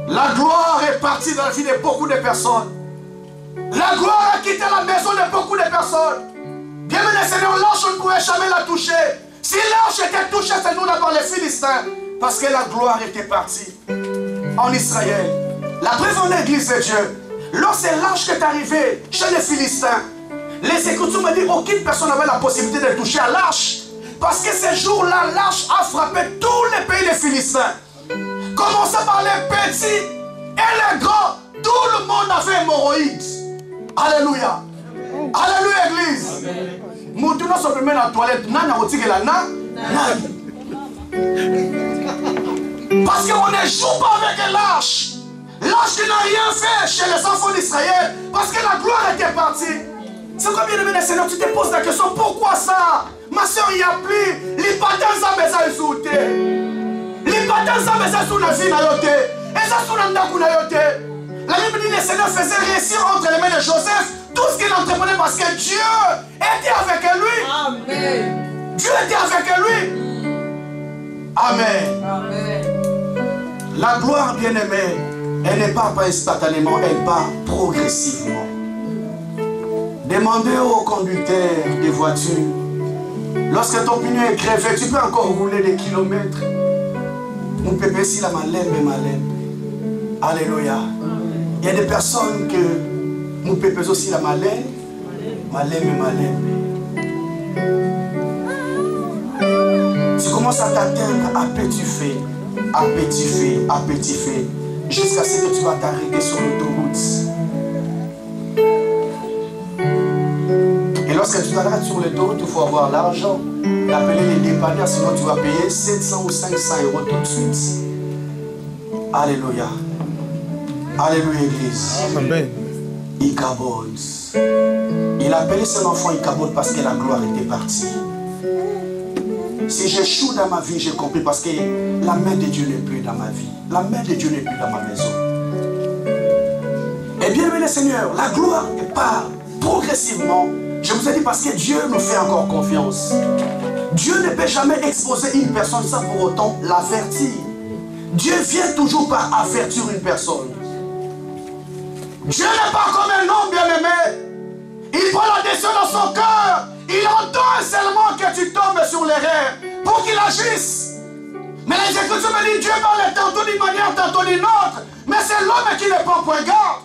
La gloire est partie dans la vie de beaucoup de personnes. La gloire a quitté la maison de beaucoup de personnes. Bien aimé le Seigneur, l'ange ne pouvait jamais la toucher. Si l'ange était touché, c'est nous là par les Philistins. Parce que la gloire était partie en Israël. La preuve en église de Dieu. Lorsque l'ange est arrivé chez les Philistins, les Écritures me disent aucune personne n'avait la possibilité de toucher à l'arche. Parce que ce jour-là, l'arche a frappé tous les pays des Philistins. Commençant par les petits et les grands, tout le monde avait hémorroïdes. Alléluia. Alléluia, église. Maintenant, on se met dans la toilette. Parce qu'on ne joue pas avec l'arche. L'arche qui n'a rien fait chez les enfants d'Israël. Parce que la gloire était partie. C'est quoi, bien aimé le Seigneur, tu te poses la question, pourquoi ça? Ma soeur, il n'y a plus. Les patins à mes insultés. Les patins à mes insultés. Et ça, c'est un la Bible dit que le Seigneur faisait réussir entre les mains de Joseph tout ce qu'il entreprenait parce que Dieu était avec lui. Amen. Dieu était avec lui. Amen. Amen. La gloire, bien-aimée, elle n'est pas instantanément, elle part progressivement. Demandez aux conducteurs des voitures, lorsque ton pneu est crevé, tu peux encore rouler des kilomètres. Mon pépé, si la malène, mais malène. Alléluia. Il y a des personnes que mon pépé aussi la malène, malène, mais malène. Tu commences à t'atteindre à petit fait, à petit fait, à petit fait, jusqu'à ce que tu vas t'arrêter sur l'autoroute. Et lorsque tu t'arrêtes sur l'autoroute, il faut avoir l'argent, d'appeler les dépanneurs, sinon tu vas payer 700 ou 500 € tout de suite. Alléluia. Alléluia, église. Amen. Ichabod. Il a appelé son enfant Ichabod parce que la gloire était partie. Si j'échoue dans ma vie, j'ai compris parce que la main de Dieu n'est plus dans ma vie. La main de Dieu n'est plus dans ma maison. Et bien aimé le Seigneur, la gloire part progressivement. Je vous ai dit parce que Dieu nous fait encore confiance. Dieu ne peut jamais exposer une personne sans pour autant l'avertir. Dieu vient toujours par avertir une personne. Dieu n'est pas comme un homme bien-aimé. Il prend la décision dans son cœur. Il entend seulement que tu tombes sur l'erreur pour qu'il agisse. Mais les Écritures me disent, Dieu parle tantôt d'une manière, tantôt d'une autre. Mais c'est l'homme qui ne prend point garde.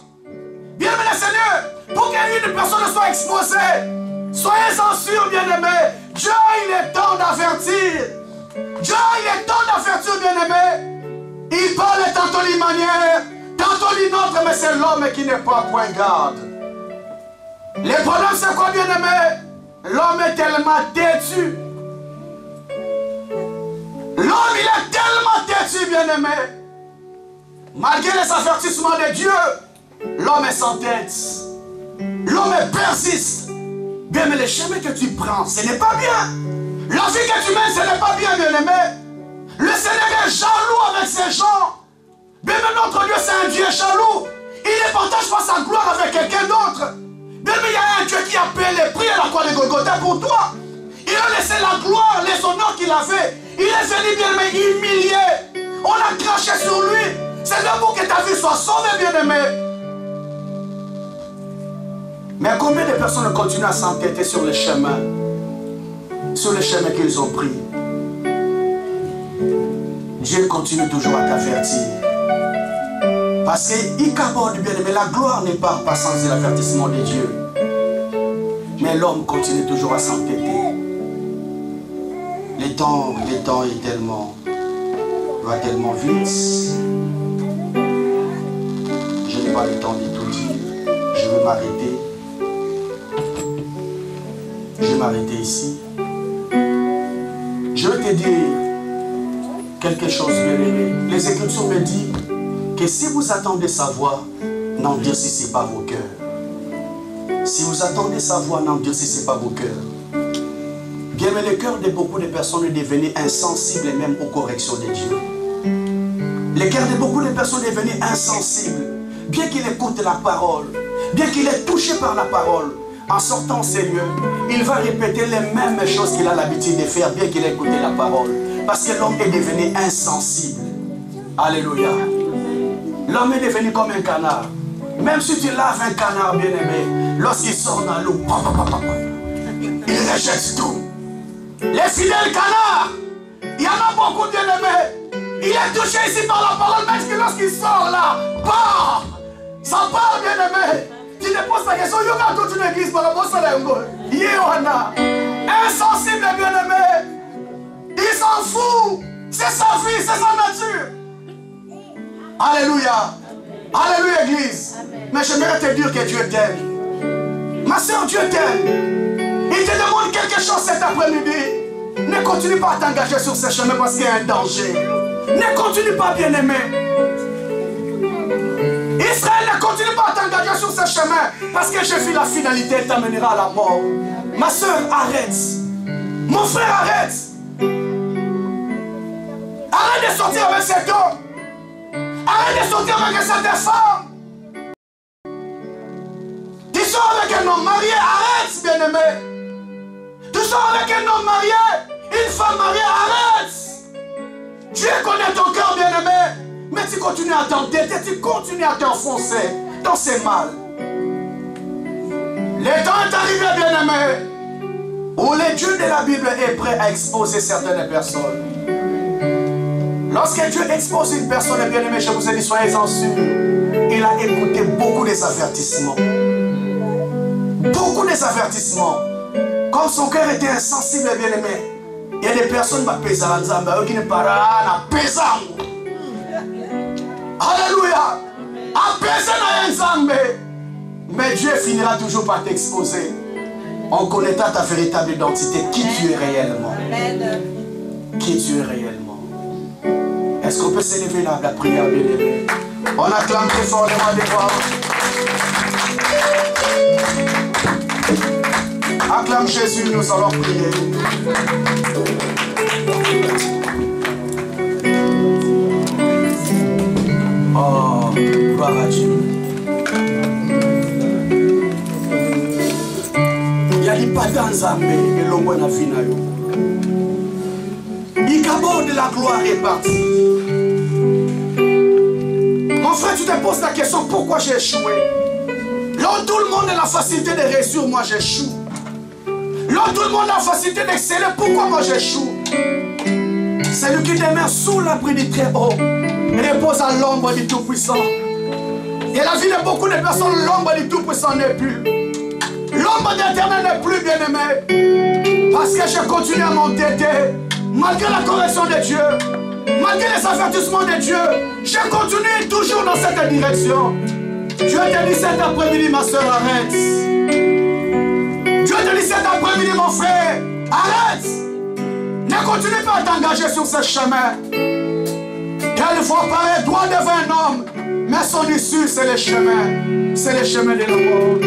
Bien-aimé Seigneur, pour qu'une personne soit exposée, soyez-en sûrs, bien-aimés, Dieu, il est temps d'avertir. Dieu, il est temps d'avertir, bien-aimé. Il parle tantôt d'une manière, tantôt d'une autre, mais c'est l'homme qui ne prend point garde. Le problème, c'est quoi, bien-aimé? L'homme est tellement têtu. L'homme, il est tellement têtu, bien-aimé. Malgré les avertissements de Dieu, l'homme est sans tête. L'homme persiste. Bien, mais le chemin que tu prends, ce n'est pas bien. La vie que tu mènes, ce n'est pas bien, bien-aimé. Le Seigneur est jaloux avec ses gens. Bien, mais notre Dieu, c'est un Dieu jaloux. Il ne partage pas sa gloire avec quelqu'un d'autre. Bien, mais il y a un Dieu qui a payé les prix à la croix de Golgotha pour toi. Il a laissé la gloire, les honneurs qu'il avait. Il est venu, bien-aimé, humilié. On a craché sur lui. C'est là pour que ta vie soit sauvée, bien-aimé. Mais combien de personnes continuent à s'entêter sur le chemin qu'ils ont pris? Dieu continue toujours à t'avertir. Parce qu'il caborde bien, mais la gloire ne part pas sans l'avertissement de Dieu. Mais l'homme continue toujours à s'entêter. Le temps est tellement, va tellement vite. Je n'ai pas le temps de tout dire. Je vais m'arrêter. Je vais m'arrêter ici. Je vais te dire quelque chose, bien-aimé. Les Écritures me disent que si vous attendez sa voix, n'endurcissez pas vos cœurs. Si vous attendez sa voix, n'endurcissez pas vos cœurs. Bien, mais le cœur de beaucoup de personnes est devenu insensible même aux corrections de Dieu. Le cœur de beaucoup de personnes est devenu insensible. Bien qu'il écoute la parole, bien qu'il est touché par la parole, en sortant ces lieux, il va répéter les mêmes choses qu'il a l'habitude de faire, bien qu'il ait écouté la parole. Parce que l'homme est devenu insensible. Alléluia. L'homme est devenu comme un canard. Même si tu laves un canard bien-aimé, lorsqu'il sort dans l'eau, il rejette tout. Les fidèles canards, il y en a beaucoup bien-aimés. Il est touché ici par la parole, même que lorsqu'il sort là, bah, ça part bien-aimé. Tu te poses la question, il y a toute une église par rapport à ça. Insensible bien-aimé. Il s'en fout. C'est sa vie, c'est sa nature. Alléluia. Alléluia, église. Amen. Mais j'aimerais te dire que Dieu t'aime. Ma soeur, Dieu t'aime. Il te demande quelque chose cet après-midi. Ne continue pas à t'engager sur ce chemin parce qu'il y a un danger. Ne continue pas, bien-aimé. Israël, ne continue pas à t'engager sur ce chemin parce que j'ai vu la finalité, elle t'amènera à la mort. Amen. Ma soeur, arrête. Mon frère, arrête. Arrête de sortir avec cet homme. Arrête de sortir avec cette femme. Tu sors avec un homme marié, arrête, bien-aimé. Tu sors avec un homme marié, une femme mariée, arrête. Dieu connaît ton cœur, bien-aimé. Mais tu continues à t'entêter, tu continues à t'enfoncer dans ces mal. Le temps est arrivé, bien-aimé, où le Dieu de la Bible est prêt à exposer certaines personnes. Lorsque Dieu expose une personne, bien-aimé, je vous ai dit, soyez-en sûrs, il a écouté beaucoup des avertissements. Beaucoup des avertissements. Comme son cœur était insensible, bien-aimé, il y a des personnes qui ne parlent pas pesant. Alléluia. Mais Dieu finira toujours par t'exposer. On connaîtra ta véritable identité, qui tu es réellement. Qui tu es réellement. Est-ce qu'on peut s'élever là, la prière, bien-aimée? On acclame très fort les rois des rois. Acclame Jésus, nous allons prier. Oh, gloire à Dieu. Il y a des patins à et l'eau bonne à finir. la gloire est partie. Mon frère, tu te poses la question, pourquoi j'ai échoué? Là où tout le monde a la facilité de réussir, moi j'échoue. Là où tout le monde a la facilité d'exceller, pourquoi moi j'échoue? Celui qui demeure sous l'abri du très haut repose à l'ombre du Tout-Puissant. Et la vie de beaucoup de personnes, l'ombre du Tout-Puissant n'est plus. L'ombre d'Éternel n'est plus, bien-aimé. Parce que je continue à m'entêter. Malgré la correction de Dieu, malgré les avertissements de Dieu, je continue toujours dans cette direction. Dieu te dit cet après-midi, ma soeur, arrête. Dieu te dit cet après-midi, mon frère, arrête. Ne continue pas à t'engager sur ce chemin. Quelquefois, pareil, droit devant un homme, mais son issue, c'est le chemin. C'est le chemin de la mort.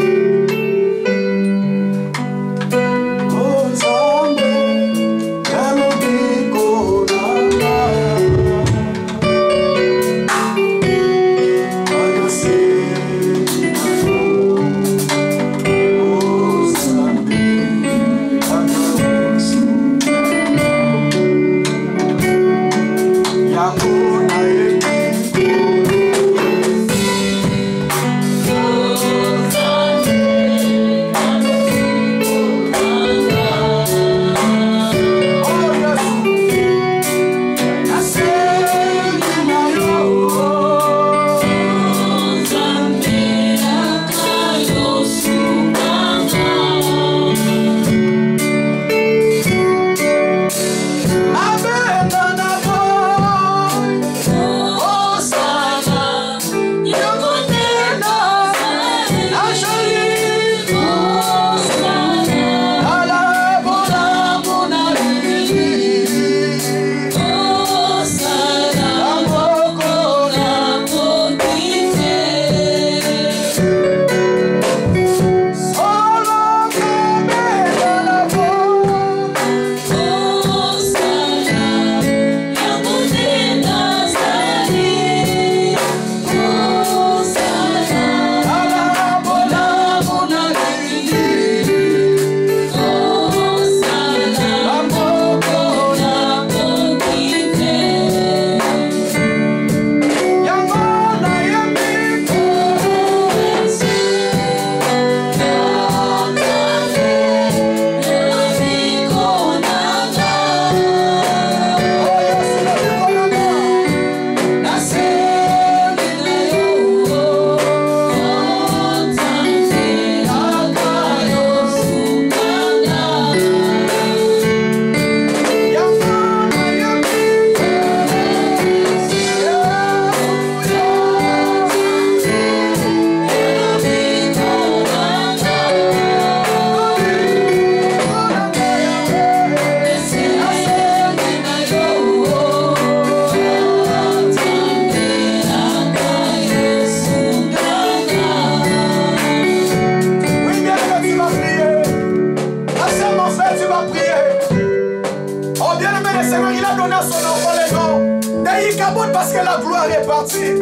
Parce que la gloire est partie.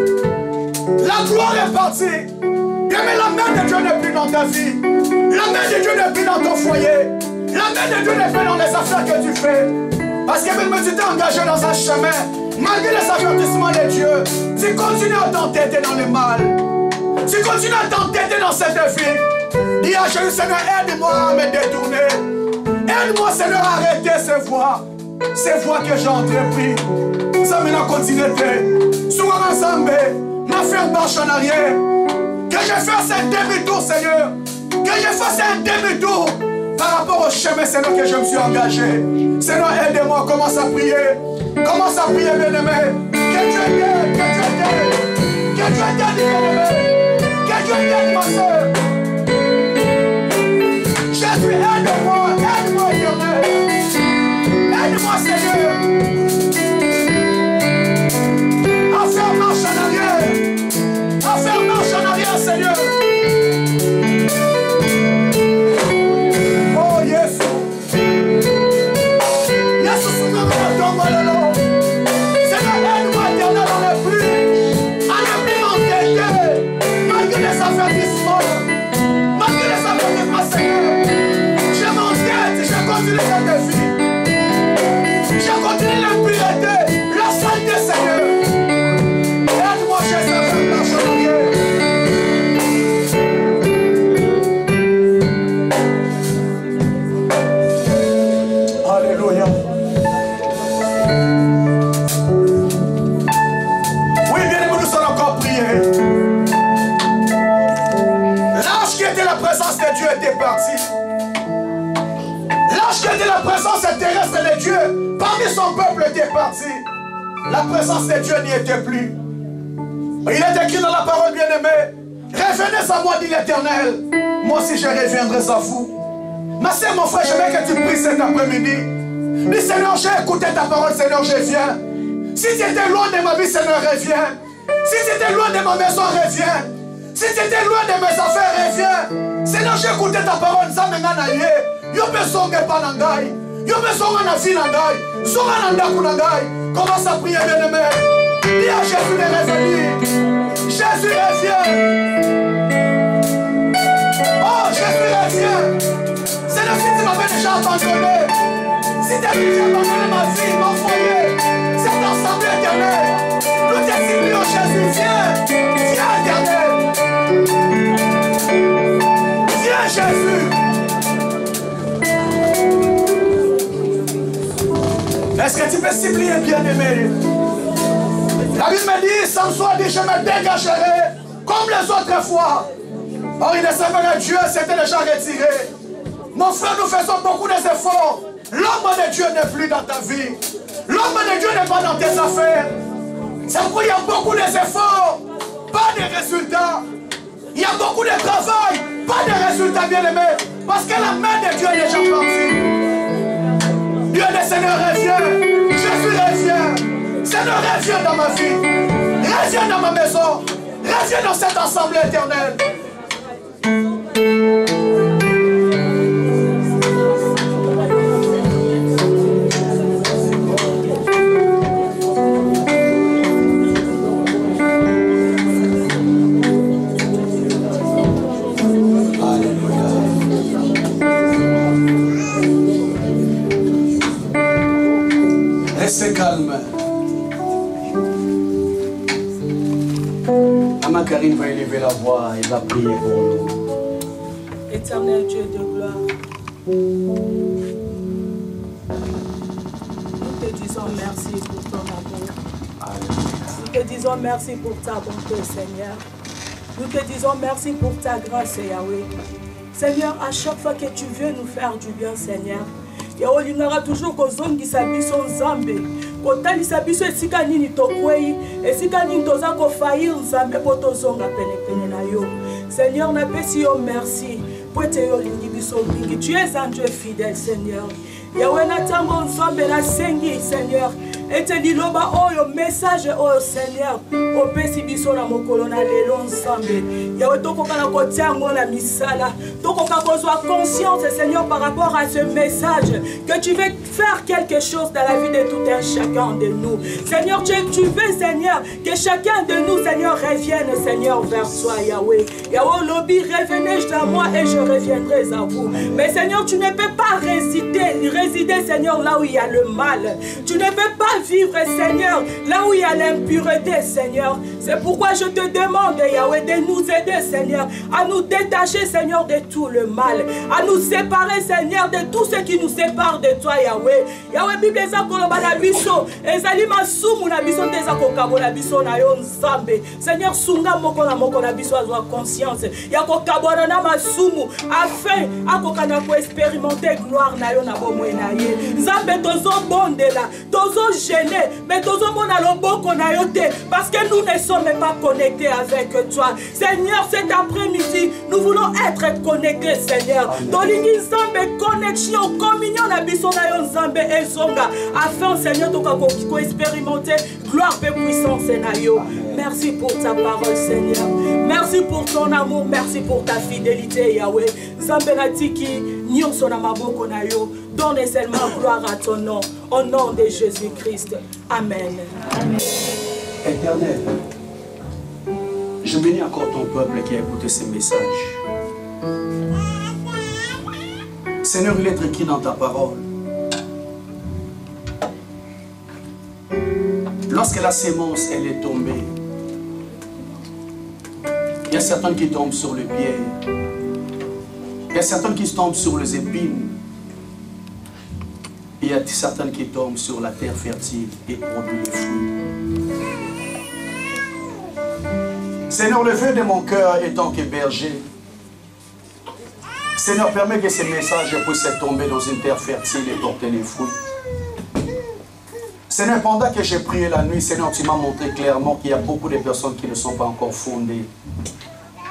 La gloire est partie. Mais la main de Dieu n'est plus dans ta vie. La main de Dieu n'est plus dans ton foyer. La main de Dieu n'est plus dans les affaires que tu fais. Parce que même si tu t'es engagé dans un chemin, malgré les avertissements de Dieu, tu continues à t'entêter dans le mal. Tu continues à t'entêter dans cette vie. Dis à Jésus, Seigneur, aide-moi à me détourner. Aide-moi, Seigneur, à arrêter ces voies que j'ai entrepris. Ça maintenant continue. Souvent ensemble, ma faire marche en arrière. Que je fasse un demi-tour, Seigneur. Que je fasse un demi-tour par rapport au chemin, Seigneur, que je me suis engagé. Seigneur, aide-moi, commence à prier. Commence à prier, bien-aimé. Que Dieu t'aide, que Dieu t'aide. Que Dieu t'aide, bien-aimé. Que Dieu t'aide, ma soeur. Jésus, aide-moi, Éternel. Aide-moi, Seigneur. À faire marche en arrière. À faire marche en arrière, Seigneur. Oh, Jésus. Jésus, souverain, tombe le long. Seigneur, aide-moi, Éternel, dans les pluies. À ne plus m'entêter. Malgré les avertissements. Malgré les avertissements, Seigneur. Je m'entête, je continue cette vie. Je continue l'impureté. était parti. L'ange qui était la présence terrestre de Dieu parmi son peuple était parti. La présence de Dieu n'y était plus. Il est écrit dans la parole bien-aimée, revenez à moi, dit l'Éternel. Moi aussi je reviendrai à vous. Ma sœur, mon frère, je veux que tu pries cet après-midi. Dis Seigneur, j'ai écouté ta parole, Seigneur, je viens. Si tu étais loin de ma vie, Seigneur, reviens. Si tu étais loin de ma maison, reviens. Si tu étais loin de mes affaires, reviens. Seigneur, j'ai écouté ta parole, yo besonge pa nangai, yo besonge na vie nangai, songa na ndaku nangai. Commence à prier, bien-aimé. Dis à Jésus de revenir. Jésus revient. Oh, Jésus revient. Seigneur, si tu m'avais déjà abandonné, si tu avais déjà abandonné ma vie, mon foyer, cette assemblée éternelle, nous te supplions, Jésus, viens, viens, éternel. Viens, Jésus. Est-ce que tu peux supplier, bien-aimé? La Bible me dit, Samson dit, je me dégagerai comme les autres fois. Or, il ne savait que Dieu s'était déjà retiré. Mon frère, nous faisons beaucoup d'efforts. L'homme de Dieu n'est plus dans ta vie. L'homme de Dieu n'est pas dans tes affaires. C'est pourquoi il y a beaucoup d'efforts, pas de résultats. Il y a beaucoup de travail, pas de résultats, bien-aimés. Parce que la main de Dieu est déjà partie. Dieu le Seigneur revient. Jésus revient. Seigneur revient dans ma vie. Reviens dans ma maison. Reviens dans cette assemblée éternelle. Restez calme. Maman Karine va élever la voix et va prier pour nous. Éternel Dieu de gloire, nous te disons merci pour ton amour. Nous te disons merci pour ta bonté, Seigneur. Nous te disons merci pour ta grâce, Yahweh. Seigneur, à chaque fois que tu veux nous faire du bien, Seigneur, Yahweh, il y aura toujours qu'on zone qui s'habille son zambé. Kotali sabiso esika nini tokwei, esika nini toza ko faillir nzambe po tozonga pene na yo. Seigneur, na pesi yo merci. Poete yo lingi biso mingi. Tu es un Dieu fidèle, Seigneur. Yahweh na tango nzambe na sengi, Seigneur. Ete liloba oyo message oyo, Seigneur. Opesi biso na mokolo na lelo nzambe. Yahweh tokoka na kotiango na misala. Tokoka kozwa conscience, Seigneur, par rapport à ce message que tu veux faire quelque chose dans la vie de tout un chacun de nous. Seigneur, tu veux, Seigneur, que chacun de nous, Seigneur, revienne, Seigneur, vers toi, Yahweh. Yahweh, lobby, revenez à moi et je reviendrai à vous. Mais Seigneur, tu ne peux pas résider, Seigneur, là où il y a le mal. Tu ne peux pas vivre, Seigneur, là où il y a l'impureté, Seigneur. C'est pourquoi je te demande, Yahweh, de nous aider, Seigneur, à nous détacher, Seigneur, de tout le mal, à nous séparer, Seigneur, de tout ce qui nous sépare de toi, Yahweh. Yahweh, Bible eza koloba na biso, ezali masumu na biso teza kokabola biso na yo nzambe. Seigneur, sunga moko na biso azwa conscience ya kokabola na masumu afin akokana ko expérimenter gloire na yo na bomoi na ye. Nzambe tozo bondela, tozo gêner, mais tozo mona loboko na yo te parce que nous ne sommes pas connectés avec toi. Seigneur, cet après-midi, nous voulons être connectés, Seigneur. Tolingi nzambe connexion, communion na biso na yo nzambe ezonga afin, Seigneur, to expérimenter gloire et puissance na yo. Merci pour ta parole, Seigneur. Merci pour ton amour, merci pour ta fidélité, Yahweh. Nzambe na tiki nyonso na maboko na yo. Donne seulement gloire à ton nom, au nom de Jésus-Christ. Amen. Amen. Éternel, je bénis encore ton peuple qui a écouté ces messages. Seigneur, il est écrit dans ta parole. Lorsque la sémence, elle est tombée, il y a certaines qui tombent sur le pied, il y a certaines qui tombent sur les épines, il y a certaines qui tombent sur la terre fertile et produisent les fruits. Seigneur, le vœu de mon cœur étant que berger, Seigneur, permets que ces messages puissent tomber dans une terre fertile et porter les fruits. Seigneur, pendant que j'ai prié la nuit, Seigneur, tu m'as montré clairement qu'il y a beaucoup de personnes qui ne sont pas encore fondées,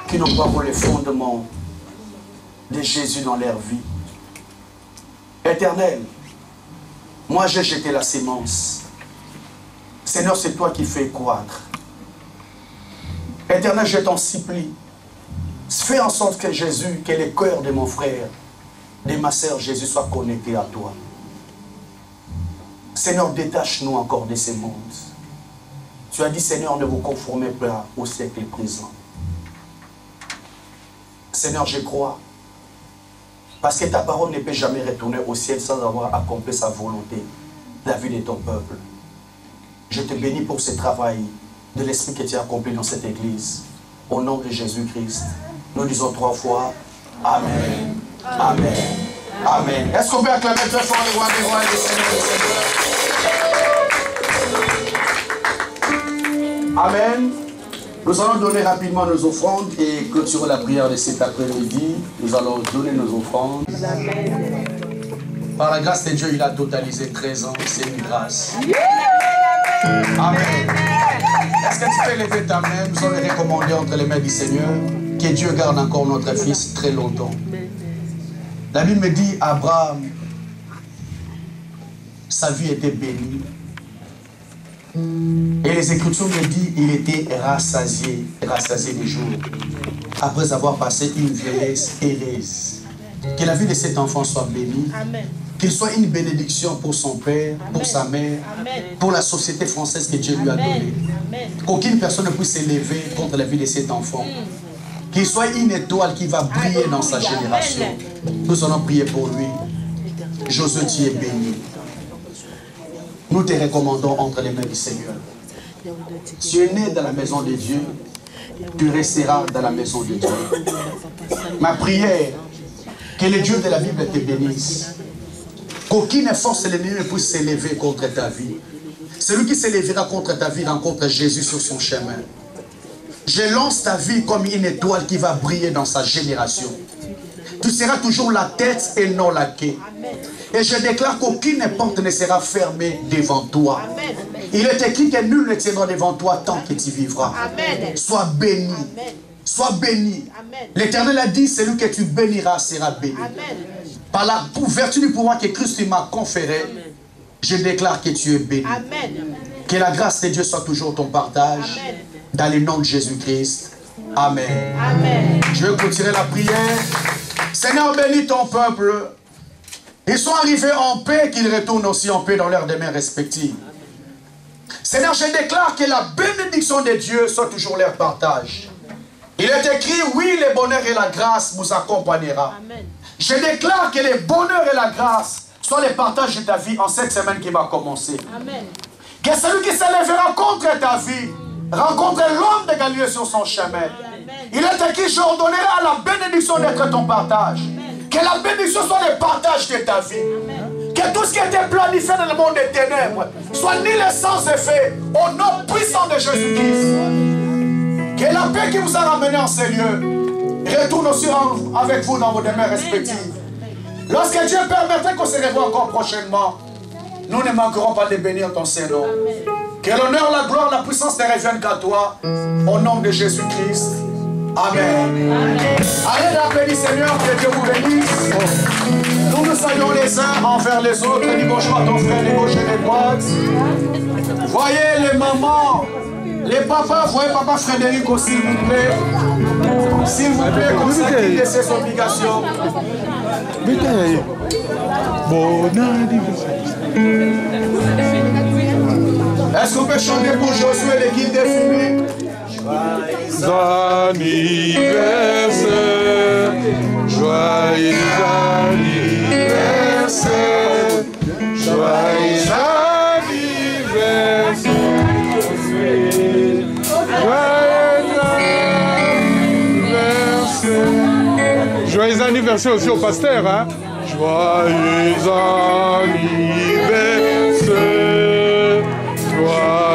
qui n'ont pas encore les fondements de Jésus dans leur vie. Éternel, moi j'ai jeté la sémence. Seigneur, c'est toi qui fais croître. Éternel, je t'en supplie. Fais en sorte que Jésus, que le cœur de mon frère, de ma sœur Jésus soit connecté à toi. Seigneur, détache-nous encore de ces mondes. Tu as dit, Seigneur, ne vous conformez pas au siècle présent. Seigneur, je crois. Parce que ta parole ne peut jamais retourner au ciel sans avoir accompli sa volonté, la vie de ton peuple. Je te bénis pour ce travail de l'Esprit que tu as accompli dans cette église. Au nom de Jésus-Christ, nous disons 3 fois Amen. Amen. Amen. Est-ce qu'on peut acclamer très fort le roi des rois et le Seigneur des seigneurs? Amen. Nous allons donner rapidement nos offrandes et clôturer la prière de cet après-midi. Nous allons donner nos offrandes. Par la grâce de Dieu, il a totalisé 13 ans. C'est une grâce. Amen. Est-ce que tu peux lever ta main? Nous allons les recommander entre les mains du Seigneur. Que Dieu garde encore notre fils très longtemps. La Bible me dit, Abraham, sa vie était bénie. Et les Écritures me disent, il était rassasié des jours, après avoir passé une vieillesse heureuse. Que la vie de cet enfant soit bénie. Qu'il soit une bénédiction pour son père, pour sa mère, pour la société française que Dieu lui a donnée. Qu'aucune personne ne puisse s'élever contre la vie de cet enfant. Qu'il soit une étoile qui va briller dans sa génération. Nous allons prier pour lui. Josué, tu es béni. Nous te recommandons entre les mains du Seigneur. Tu es né dans la maison de Dieu. Tu resteras dans la maison de Dieu. Ma prière, que le Dieu de la Bible te bénisse. Qu'aucune force de l'ennemi ne puisse s'élever contre ta vie. Celui qui s'élèvera contre ta vie rencontre Jésus sur son chemin. Je lance ta vie comme une étoile qui va briller dans sa génération. Tu seras toujours la tête et non la queue. Et je déclare qu'aucune porte ne sera fermée devant toi. Il est écrit que nul ne tiendra devant toi tant que tu vivras. Sois béni. Sois béni. L'Éternel a dit, celui que tu béniras sera béni. Par la vertu du pouvoir que Christ m'a conféré, je déclare que tu es béni. Que la grâce de Dieu soit toujours ton partage. Dans le nom de Jésus-Christ. Amen. Je vais continuer la prière. Seigneur, bénis ton peuple. Ils sont arrivés en paix, qu'ils retournent aussi en paix dans leurs demeures respectives. Seigneur, je déclare que la bénédiction de Dieu soit toujours leur partage. Il est écrit, oui, le bonheur et la grâce vous accompagnera. Je déclare que le bonheur et la grâce soient les partages de ta vie en cette semaine qui va commencer. Que celui qui s'élèvera contre ta vie rencontre l'homme de Galilée sur son chemin. Il est écrit, je ordonnerai à la bénédiction d'être ton partage. Que la bénédiction soit le partage de ta vie. Que tout ce qui était planifié dans le monde des ténèbres soit nul et sans effet au nom puissant de Jésus-Christ. Que la paix qui vous a ramené en ces lieux retourne aussi avec vous dans vos demeures respectives. Lorsque Dieu permettrait qu'on se revoie encore prochainement, nous ne manquerons pas de bénir ton Saint-Nom. Que l'honneur, la gloire, la puissance ne reviennent qu'à toi. Au nom de Jésus-Christ. Amen. Allez la paix du Seigneur, que Dieu vous bénisse. Nous nous saluons les uns envers les autres. Dis bonjour à ton frère, dis bonjour les boîtes. Voyez les mamans, les papas, voyez papa Frédéric aussi, s'il vous plaît. S'il vous plaît, consacrez de ses obligations. Bon anniversaire. Est-ce qu'on peut chanter pour Josué l'équipe des fumées? Joyeux anniversaire, joyeux anniversaire, joyeux anniversaire, joyeux anniversaire. Joyeux anniversaire aussi au pasteur, hein? Joyeux anniversaire, joyeux